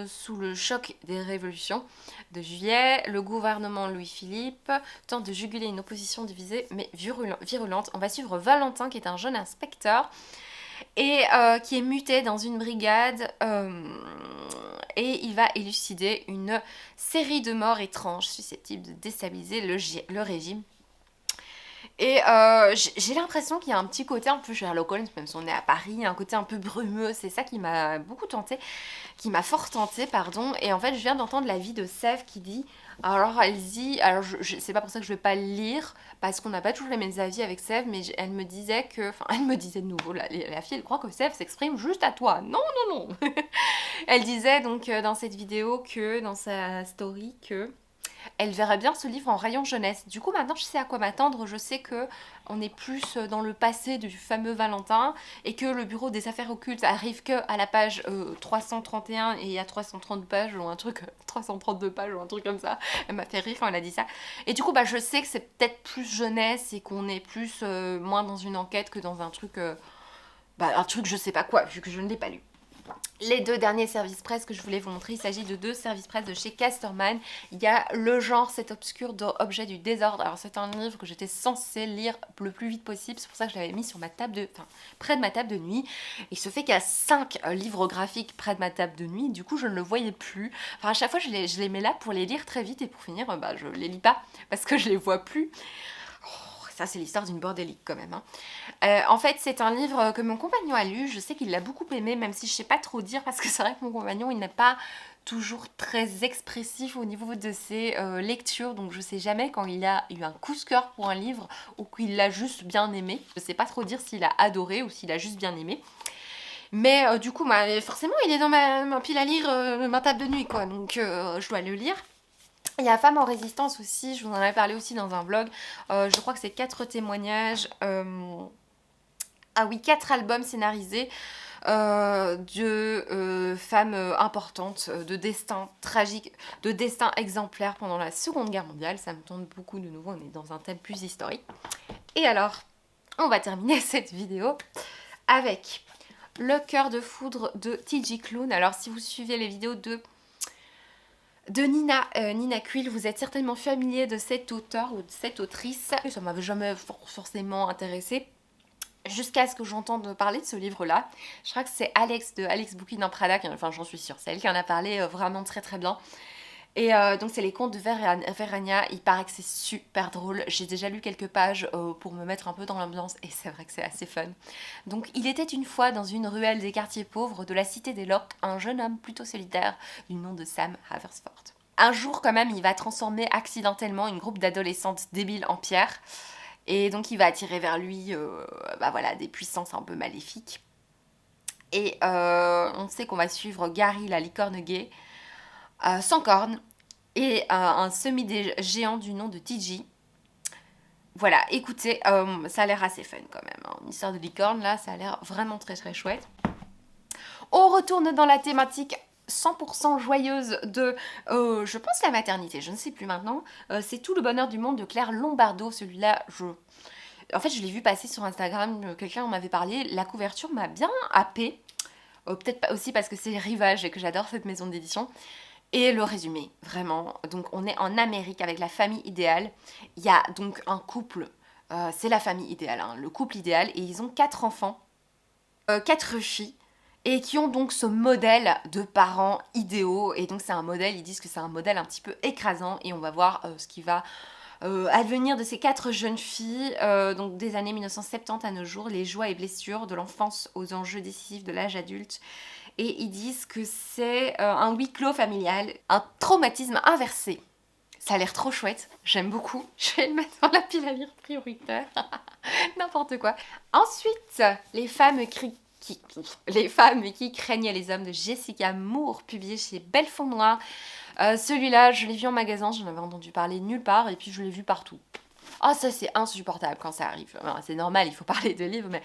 sous le choc des révolutions de juillet. Le gouvernement Louis-Philippe tente de juguler une opposition divisée mais virulente. On va suivre Valentin, qui est un jeune inspecteur et qui est muté dans une brigade et il va élucider une série de morts étranges susceptibles de déstabiliser le régime. Et j'ai l'impression qu'il y a un petit côté un peu Sherlock Holmes, même si on est à Paris, un côté un peu brumeux, c'est ça qui m'a beaucoup tenté, qui m'a fort tenté, pardon. Et en fait, je viens d'entendre la vie de Sèvres qui dit, alors elle dit, alors c'est pas pour ça que je vais pas le lire, parce qu'on n'a pas toujours les mêmes avis avec Sèvres, mais elle me disait que, enfin elle me disait de nouveau, la fille, elle croit que Sèvres s'exprime juste à toi. Non, non, non. Elle disait donc dans cette vidéo que, dans sa story, que elle verrait bien ce livre en rayon jeunesse. Du coup, maintenant, je sais à quoi m'attendre. Je sais que on est plus dans le passé du fameux Valentin et que le bureau des affaires occultes arrive que à la page 331 et il y a 330 pages ou un truc, 332 pages ou un truc comme ça. Elle m'a fait rire quand elle a dit ça. Et du coup, je sais que c'est peut-être plus jeunesse et qu'on est plus moins dans une enquête que dans un truc je sais pas quoi, vu que je ne l'ai pas lu. les deux derniers services presse que je voulais vous montrer, il s'agit de deux services presse de chez Casterman. Il y a Le genre, cet obscur objet du désordre. Alors c'est un livre que j'étais censée lire le plus vite possible, c'est pour ça que je l'avais mis sur ma table de, enfin, près de ma table de nuit. Il se fait qu'il y a 5 livres graphiques près de ma table de nuit, du coup je ne le voyais plus. Enfin à chaque fois je les mets là pour les lire très vite et pour finir bah, je les lis pas parce que je les vois plus. Ça, c'est l'histoire d'une bordélique quand même. En fait, c'est un livre que mon compagnon a lu. Je sais qu'il l'a beaucoup aimé, même si je sais pas trop dire, parce que c'est vrai que mon compagnon, il n'est pas toujours très expressif au niveau de ses lectures. Donc, je sais jamais quand il a eu un coup de cœur pour un livre ou qu'il l'a juste bien aimé. Je sais pas trop dire s'il a adoré ou s'il a juste bien aimé. Mais du coup, bah, forcément, il est dans ma pile à lire, ma table de nuit, quoi. Donc, je dois le lire. Il y a Femmes en résistance aussi, je vous en avais parlé aussi dans un vlog. Je crois que c'est 4 témoignages. Ah oui, 4 albums scénarisés de femmes importantes, de destin tragique, de destin exemplaire pendant la Seconde Guerre mondiale. Ça me tente beaucoup de nouveau, on est dans un thème plus historique. Et alors, on va terminer cette vidéo avec Le cœur de foudre de T.J. Klune. Alors si vous suivez les vidéos de Nina Quill, vous êtes certainement familier de cet auteur ou de cette autrice. Ça m'avait jamais forcément intéressée jusqu'à ce que j'entende parler de ce livre-là. Je crois que c'est Alex de Alex Bookin en Prada, enfin j'en suis sûre, c'est elle qui en a parlé vraiment très très bien. Et donc c'est les contes de Verania, il paraît que c'est super drôle, j'ai déjà lu quelques pages pour me mettre un peu dans l'ambiance et c'est vrai que c'est assez fun. Donc il était une fois dans une ruelle des quartiers pauvres de la cité des Locks, un jeune homme plutôt solitaire du nom de Sam Haversford. Un jour quand même il va transformer accidentellement une groupe d'adolescentes débiles en pierre et donc il va attirer vers lui bah voilà, des puissances un peu maléfiques. Et on sait qu'on va suivre Gary la licorne gay, sans cornes, et un semi-géant du nom de TJ. Voilà, écoutez, ça a l'air assez fun quand même. Une histoire de licorne, là, ça a l'air vraiment très très chouette. On retourne dans la thématique 100% joyeuse de, je pense, la maternité, je ne sais plus maintenant. C'est Tout le bonheur du monde de Claire Lombardo. Celui-là, en fait, je l'ai vu passer sur Instagram, quelqu'un en m'avait parlé. La couverture m'a bien happée. Peut-être aussi parce que c'est Rivage et que j'adore cette maison d'édition. Et le résumé, vraiment. Donc on est en Amérique avec la famille idéale. Il y a donc un couple, c'est la famille idéale, hein, le couple idéal, et ils ont 4 enfants, 4 filles, et qui ont donc ce modèle de parents idéaux. Et donc c'est un modèle, ils disent que c'est un modèle un petit peu écrasant, et on va voir ce qui va advenir de ces 4 jeunes filles, donc des années 1970 à nos jours, les joies et blessures de l'enfance aux enjeux décisifs de l'âge adulte. Et ils disent que c'est un huis clos familial, un traumatisme inversé. Ça a l'air trop chouette, j'aime beaucoup. Je vais le mettre dans la pile à lire prioritaire. N'importe quoi. Ensuite, les femmes qui craignaient les hommes de Jessica Moore, publié chez Belfond Noir. Celui-là, je l'ai vu en magasin, j'en avais entendu parler nulle part, et puis je l'ai vu partout. Oh, ça c'est insupportable quand ça arrive. Enfin, c'est normal, il faut parler de livres, mais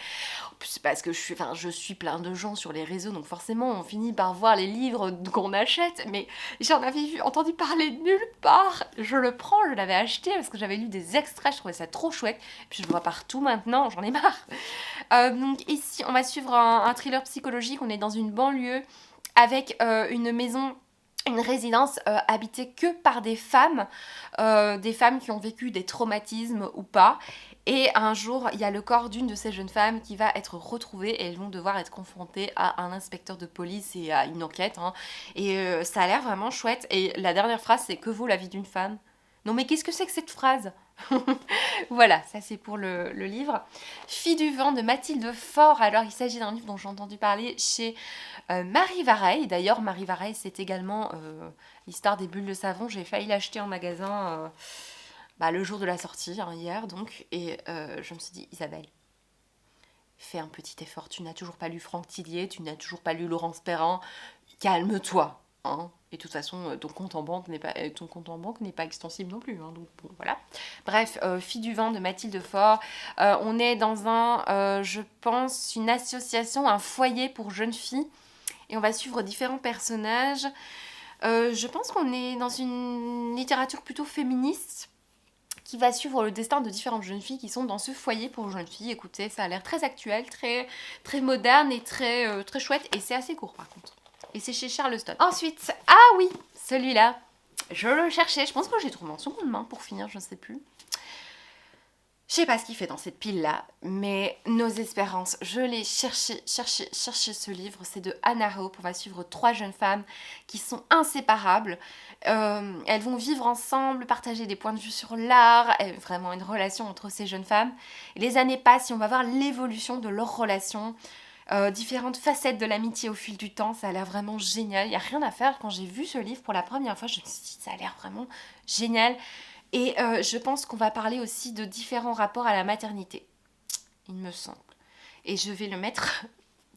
c'est parce que je suis plein de gens sur les réseaux, donc forcément on finit par voir les livres qu'on achète, mais j'en avais entendu parler nulle part. Je le prends, je l'avais acheté parce que j'avais lu des extraits, je trouvais ça trop chouette, puis je le vois partout maintenant, j'en ai marre. Donc ici, on va suivre un thriller psychologique, on est dans une banlieue avec une maison, une résidence habitée que par des femmes qui ont vécu des traumatismes ou pas. Et un jour, il y a le corps d'une de ces jeunes femmes qui va être retrouvée et elles vont devoir être confrontées à un inspecteur de police et à une enquête. Hein. Et ça a l'air vraiment chouette. Et la dernière phrase, c'est « Que vaut la vie d'une femme ?» Non mais qu'est-ce que c'est que cette phrase? Voilà, ça c'est pour le livre. Fille du vent de Mathilde Faure. Alors il s'agit d'un livre dont j'ai entendu parler chez Marie Vareille. D'ailleurs Marie Vareille c'est également l'histoire des bulles de savon. J'ai failli l'acheter en magasin le jour de la sortie, hein, hier donc. Et je me suis dit Isabelle, fais un petit effort. Tu n'as toujours pas lu Franck Tillier, tu n'as toujours pas lu Laurence Perrin. Calme-toi. Hein. Et de toute façon, ton compte en banque n'est pas extensible non plus. Hein, donc bon, voilà. Bref, Fille du vent de Mathilde Faure. On est dans je pense, une association, un foyer pour jeunes filles. Et on va suivre différents personnages. Je pense qu'on est dans une littérature plutôt féministe qui va suivre le destin de différentes jeunes filles qui sont dans ce foyer pour jeunes filles. Écoutez, ça a l'air très actuel, très, très moderne et très, très chouette. Et c'est assez court par contre. Et c'est chez Charleston. Ensuite, ah oui, celui-là, je le cherchais. Je pense que j'ai trouvé en seconde main pour finir, je ne sais plus. Je sais pas ce qu'il fait dans cette pile-là, mais Nos Espérances, je l'ai cherché ce livre. C'est de Hannah Hope. On va suivre 3 jeunes femmes qui sont inséparables. Elles vont vivre ensemble, partager des points de vue sur l'art, vraiment une relation entre ces jeunes femmes. Et les années passent et on va voir l'évolution de leur relation. Différentes facettes de l'amitié au fil du temps, ça a l'air vraiment génial. Il n'y a rien à faire. Quand j'ai vu ce livre pour la première fois, je me suis dit, ça a l'air vraiment génial. Et je pense qu'on va parler aussi de différents rapports à la maternité, il me semble. Et je vais le mettre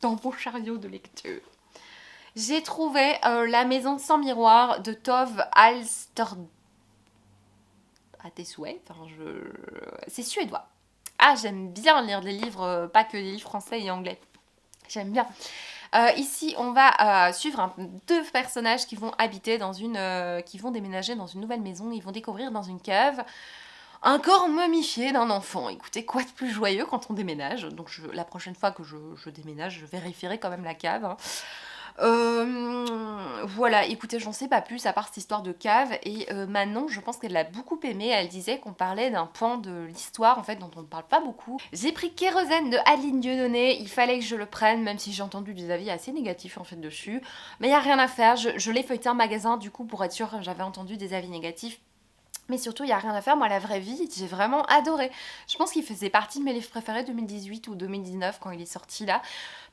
dans mon chariot de lecture. J'ai trouvé La Maison sans miroir de Tove Alsterdal. À tes souhaits, c'est suédois. Ah, j'aime bien lire des livres, pas que des livres français et anglais. J'aime bien. Ici, on va suivre 2 personnages qui vont habiter qui vont déménager dans une nouvelle maison. Ils vont découvrir dans une cave un corps momifié d'un enfant. Écoutez, quoi de plus joyeux quand on déménage? Donc la prochaine fois que je déménage, je vérifierai quand même la cave. Hein. Voilà, écoutez, j'en sais pas plus à part cette histoire de cave. Et Manon, je pense qu'elle l'a beaucoup aimé. Elle disait qu'on parlait d'un pan de l'histoire en fait dont on ne parle pas beaucoup. J'ai pris Kérosène de Adeline Dieudonné. Il fallait que je le prenne, même si j'ai entendu des avis assez négatifs en fait dessus. Mais il y a rien à faire. Je l'ai feuilleté en magasin du coup pour être sûre. J'avais entendu des avis négatifs. Mais surtout, il n'y a rien à faire. Moi, la vraie vie, j'ai vraiment adoré. Je pense qu'il faisait partie de mes livres préférés 2018 ou 2019 quand il est sorti là.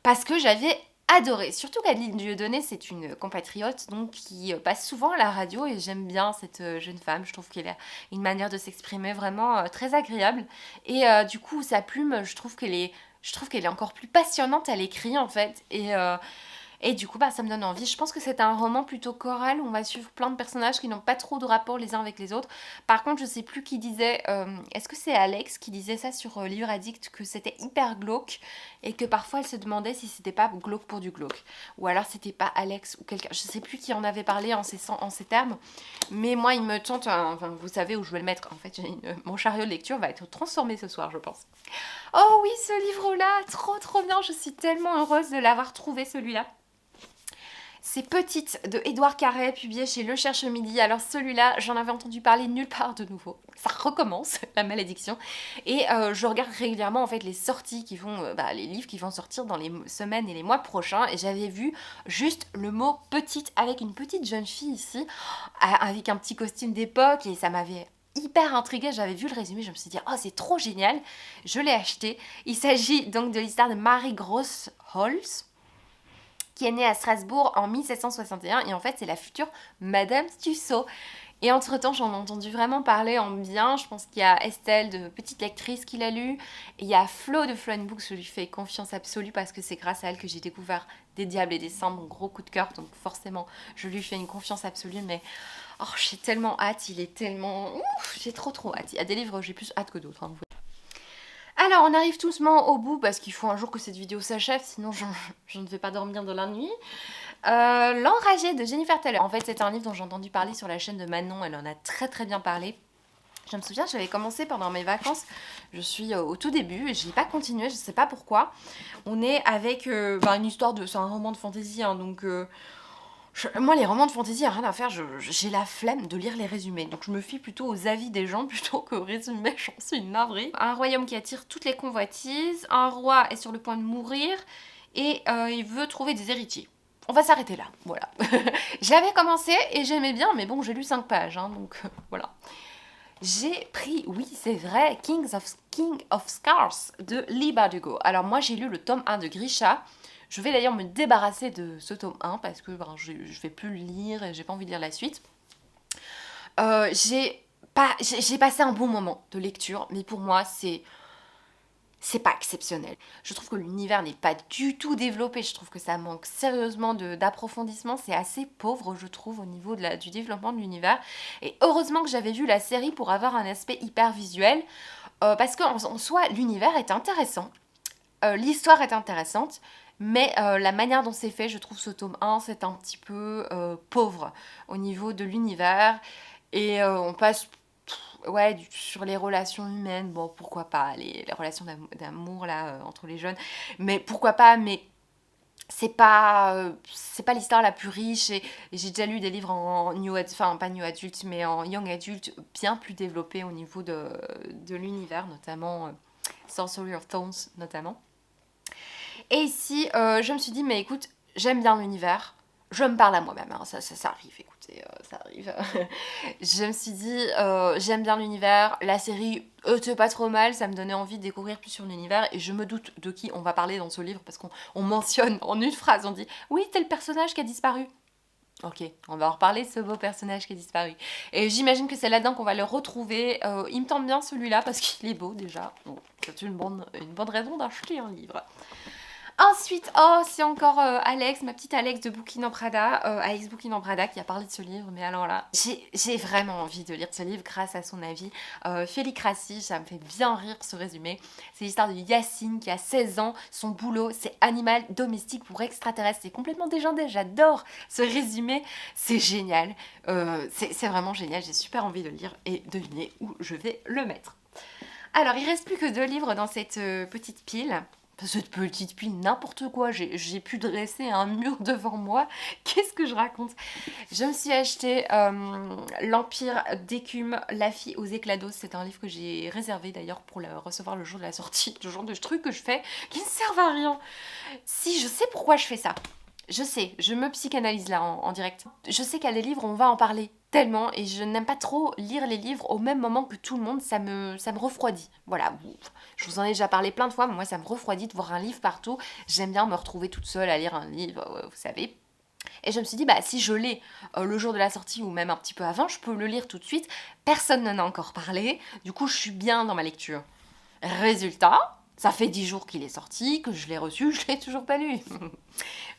Parce que j'avais adoré. Surtout qu'Adeline Dieudonné, c'est une compatriote donc qui passe souvent à la radio et j'aime bien cette jeune femme. Je trouve qu'elle a une manière de s'exprimer vraiment très agréable. Et du coup, sa plume, je trouve qu'elle est encore plus passionnante à l'écrit en fait. Et du coup, ça me donne envie. Je pense que c'est un roman plutôt choral où on va suivre plein de personnages qui n'ont pas trop de rapport les uns avec les autres. Par contre, je sais plus qui disait, est-ce que c'est Alex qui disait ça sur Livre Addict, que c'était hyper glauque et que parfois elle se demandait si c'était pas glauque pour du glauque. Ou alors c'était pas Alex ou quelqu'un, je sais plus qui en avait parlé en ces termes. Mais moi, il me tente, enfin, vous savez où je vais le mettre. En fait, mon chariot de lecture va être transformé ce soir, je pense. Oh oui, ce livre-là, trop bien. Je suis tellement heureuse de l'avoir trouvé, celui-là. C'est Petite de Édouard Carré, publié chez Le Cherche Midi. Alors celui-là, j'en avais entendu parler nulle part de nouveau. Ça recommence, la malédiction. Et je regarde régulièrement en fait les sorties qui vont, les livres qui vont sortir dans les semaines et les mois prochains. Et j'avais vu juste le mot petite avec une petite jeune fille ici, avec un petit costume d'époque et ça m'avait hyper intriguée. J'avais vu le résumé, je me suis dit oh c'est trop génial. Je l'ai acheté. Il s'agit donc de l'histoire de Marie Grossholz, qui est née à Strasbourg en 1761 et en fait c'est la future Madame Tussaud. Et entre-temps, j'en ai entendu vraiment parler en bien. Je pense qu'il y a Estelle de Petite Lectrice qui l'a lu. Et il y a Flo de Flo Books, je lui fais confiance absolue parce que c'est grâce à elle que j'ai découvert Des Diables et des Saints, mon gros coup de cœur. Donc forcément, je lui fais une confiance absolue. Mais oh, j'ai tellement hâte, il est tellement... Ouf, j'ai trop hâte. Il y a des livres, j'ai plus hâte que d'autres. Hein, alors, on arrive doucement au bout parce qu'il faut un jour que cette vidéo s'achève, sinon je ne vais pas dormir de la nuit. L'Enragé de Jennifer Taylor. En fait, c'est un livre dont j'ai entendu parler sur la chaîne de Manon, elle en a très bien parlé. Je me souviens, j'avais commencé pendant mes vacances, je suis au tout début, et je n'ai pas continué, je ne sais pas pourquoi. On est avec une histoire de... C'est un roman de fantasy, hein, donc... moi, les romans de fantasy, rien à faire, j'ai la flemme de lire les résumés. Donc je me fie plutôt aux avis des gens plutôt qu'aux résumés, j'en suis navrée. Un royaume qui attire toutes les convoitises, un roi est sur le point de mourir et il veut trouver des héritiers. On va s'arrêter là, voilà. J'avais commencé et j'aimais bien, mais bon, j'ai lu 5 pages, hein, donc voilà. J'ai pris, oui c'est vrai, King of Scars de Leigh Bardugo. Alors moi j'ai lu le tome 1 de Grisha. Je vais d'ailleurs me débarrasser de ce tome 1 parce que je vais plus le lire et j'ai pas envie de lire la suite. J'ai passé un bon moment de lecture, mais pour moi c'est pas exceptionnel. Je trouve que l'univers n'est pas du tout développé, je trouve que ça manque sérieusement d'approfondissement, c'est assez pauvre je trouve au niveau du développement de l'univers. Et heureusement que j'avais vu la série pour avoir un aspect hyper visuel, parce qu'en soi l'univers est intéressant, l'histoire est intéressante, mais la manière dont c'est fait, je trouve ce tome 1 c'est un petit peu pauvre au niveau de l'univers, et on passe sur les relations humaines, bon pourquoi pas, les relations d'amour là entre les jeunes, mais pourquoi pas, mais c'est pas l'histoire la plus riche et j'ai déjà lu des livres en enfin pas new adult mais en young adult bien plus développés au niveau de l'univers, notamment Sorcery of Thorns notamment. Et ici, je me suis dit, mais écoute, j'aime bien l'univers, je me parle à moi-même, hein, ça arrive, écoutez, ça arrive. Je me suis dit, j'aime bien l'univers, la série était pas trop mal, ça me donnait envie de découvrir plus sur l'univers, et je me doute de qui on va parler dans ce livre, parce qu'on mentionne en une phrase, on dit, oui, tel personnage qui a disparu. Ok, on va en reparler, ce beau personnage qui a disparu. Et j'imagine que c'est là-dedans qu'on va le retrouver. Il me tente bien celui-là parce qu'il est beau déjà. Bon, c'est une bonne raison d'acheter un livre. Ensuite, oh, c'est encore Alex, ma petite Alex de Booking en Prada, Alex Booking en Prada qui a parlé de ce livre, mais alors là, j'ai vraiment envie de lire ce livre grâce à son avis. Félicratie, ça me fait bien rire ce résumé. C'est l'histoire de Yacine qui a 16 ans, son boulot c'est animal domestique pour extraterrestres, c'est complètement déjanté, j'adore ce résumé, c'est génial, c'est vraiment génial, j'ai super envie de le lire et devinez où je vais le mettre. Alors, il reste plus que 2 livres dans cette petite pile. Cette petite pile, n'importe quoi, j'ai pu dresser un mur devant moi. Qu'est-ce que je raconte? Je me suis acheté L'Empire d'écume, La fille aux éclats d'os. C'est un livre que j'ai réservé d'ailleurs pour le recevoir le jour de la sortie. Le genre de trucs que je fais qui ne servent à rien. Si, je sais pourquoi je fais ça. Je sais, je me psychanalyse là en direct. Je sais qu'à les livres, on va en parler tellement et je n'aime pas trop lire les livres au même moment que tout le monde, ça me refroidit. Voilà, je vous en ai déjà parlé plein de fois, mais moi ça me refroidit de voir un livre partout. J'aime bien me retrouver toute seule à lire un livre, vous savez. Et je me suis dit, bah si je l'ai le jour de la sortie ou même un petit peu avant, je peux le lire tout de suite. Personne n'en a encore parlé, du coup je suis bien dans ma lecture. Résultat, ça fait 10 jours qu'il est sorti, que je l'ai reçu, je l'ai toujours pas lu.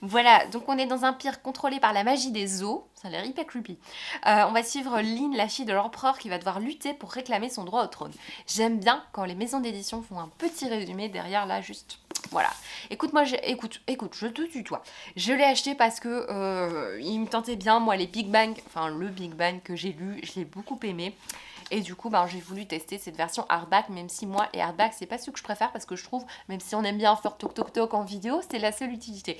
Voilà, donc on est dans un pire contrôlé par la magie des eaux, ça a l'air hyper creepy. On va suivre Lynn, la fille de l'empereur, qui va devoir lutter pour réclamer son droit au trône. J'aime bien quand les maisons d'édition font un petit résumé derrière là, juste... Voilà. Écoute, je te tutoie. Je l'ai acheté parce que il me tentait bien, moi, les Big Bang, enfin le Big Bang que j'ai lu, je l'ai beaucoup aimé. Et du coup, ben, j'ai voulu tester cette version hardback, même si moi et hardback, c'est pas ce que je préfère parce que je trouve, même si on aime bien faire toc toc toc en vidéo, c'est la seule utilité.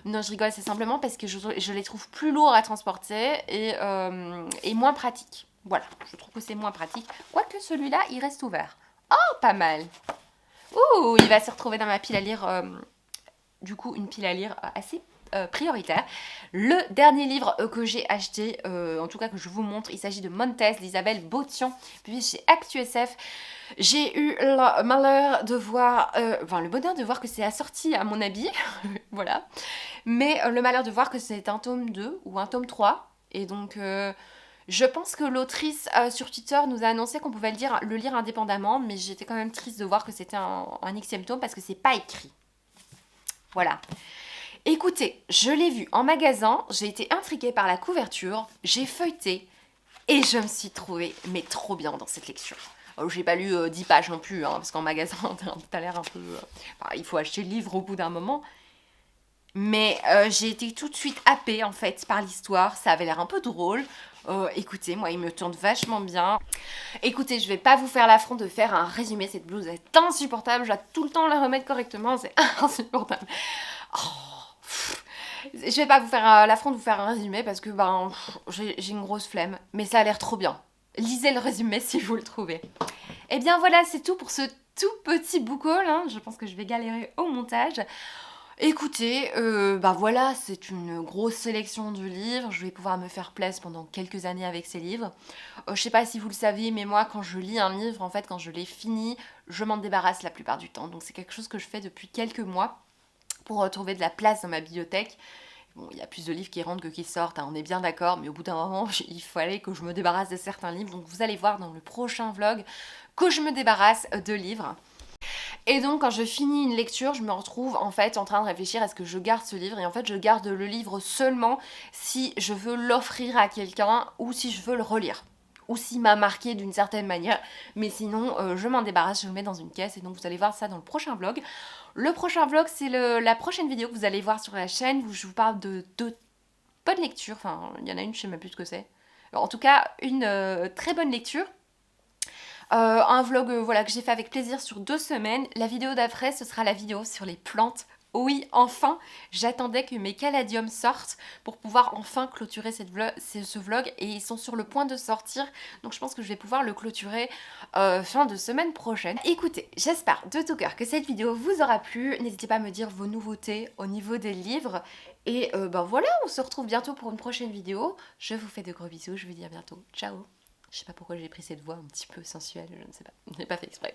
Non, je rigole, c'est simplement parce que je les trouve plus lourds à transporter et moins pratiques. Voilà, je trouve que c'est moins pratique. Quoique celui-là, il reste ouvert. Oh, pas mal. Ouh, il va se retrouver dans ma pile à lire, du coup, une pile à lire assez prioritaire. Le dernier livre que j'ai acheté, en tout cas que je vous montre, il s'agit de Montes d'Isabelle Botian, publié chez ActuSF. J'ai eu le malheur de voir, enfin le bonheur de voir que c'est assorti à mon habit, voilà. Mais le malheur de voir que c'est un tome 2 ou un tome 3. Et donc, je pense que l'autrice sur Twitter nous a annoncé qu'on pouvait le lire indépendamment, mais j'étais quand même triste de voir que c'était un Xème tome parce que c'est pas écrit. Voilà. Écoutez, je l'ai vu en magasin, j'ai été intriguée par la couverture, j'ai feuilleté et je me suis trouvée mais trop bien dans cette lecture. J'ai pas lu 10 pages non plus, hein, parce qu'en magasin, t'as l'air un peu... enfin, il faut acheter le livre au bout d'un moment. Mais j'ai été tout de suite happée en fait par l'histoire, ça avait l'air un peu drôle. Écoutez, moi il me tourne vachement bien. Écoutez, je vais pas vous faire l'affront de faire un résumé, cette blouse est insupportable, je dois tout le temps la remettre correctement, c'est insupportable. Je vais pas vous faire l'affront de vous faire un résumé parce que ben j'ai une grosse flemme, mais ça a l'air trop bien. Lisez le résumé si vous le trouvez. Et bien voilà, c'est tout pour ce tout petit book haul, hein. Je pense que je vais galérer au montage. Écoutez, bah voilà, c'est une grosse sélection de livres, je vais pouvoir me faire plaisir pendant quelques années avec ces livres. Je sais pas si vous le savez, mais moi quand je lis un livre, en fait quand je l'ai fini, je m'en débarrasse la plupart du temps. Donc c'est quelque chose que je fais depuis quelques mois pour retrouver de la place dans ma bibliothèque. Bon, il y a plus de livres qui rentrent que qui sortent, hein, on est bien d'accord, mais au bout d'un moment, il fallait que je me débarrasse de certains livres. Donc vous allez voir dans le prochain vlog que je me débarrasse de livres. Et donc quand je finis une lecture, je me retrouve en fait en train de réfléchir à ce que je garde ce livre. Et en fait je garde le livre seulement si je veux l'offrir à quelqu'un ou si je veux le relire. Ou s'il m'a marqué d'une certaine manière. Mais sinon je m'en débarrasse, je le mets dans une caisse. Et donc vous allez voir ça dans le prochain vlog. Le prochain vlog c'est la prochaine vidéo que vous allez voir sur la chaîne où je vous parle de bonnes lectures. Enfin il y en a une, je sais même plus ce que c'est. En tout cas une très bonne lecture. Un vlog voilà, que j'ai fait avec plaisir sur 2 semaines. La vidéo d'après, ce sera la vidéo sur les plantes Oui, enfin, j'attendais que mes caladiums sortent pour pouvoir enfin clôturer ce vlog et ils sont sur le point de sortir, donc je pense que je vais pouvoir le clôturer fin de semaine prochaine. Écoutez, j'espère de tout cœur que cette vidéo vous aura plu, n'hésitez pas à me dire vos nouveautés au niveau des livres et ben voilà, on se retrouve bientôt pour une prochaine vidéo. Je vous fais de gros bisous, je vous dis à bientôt, ciao. Je sais pas pourquoi j'ai pris cette voix un petit peu sensuelle, je ne sais pas, je n'ai pas fait exprès.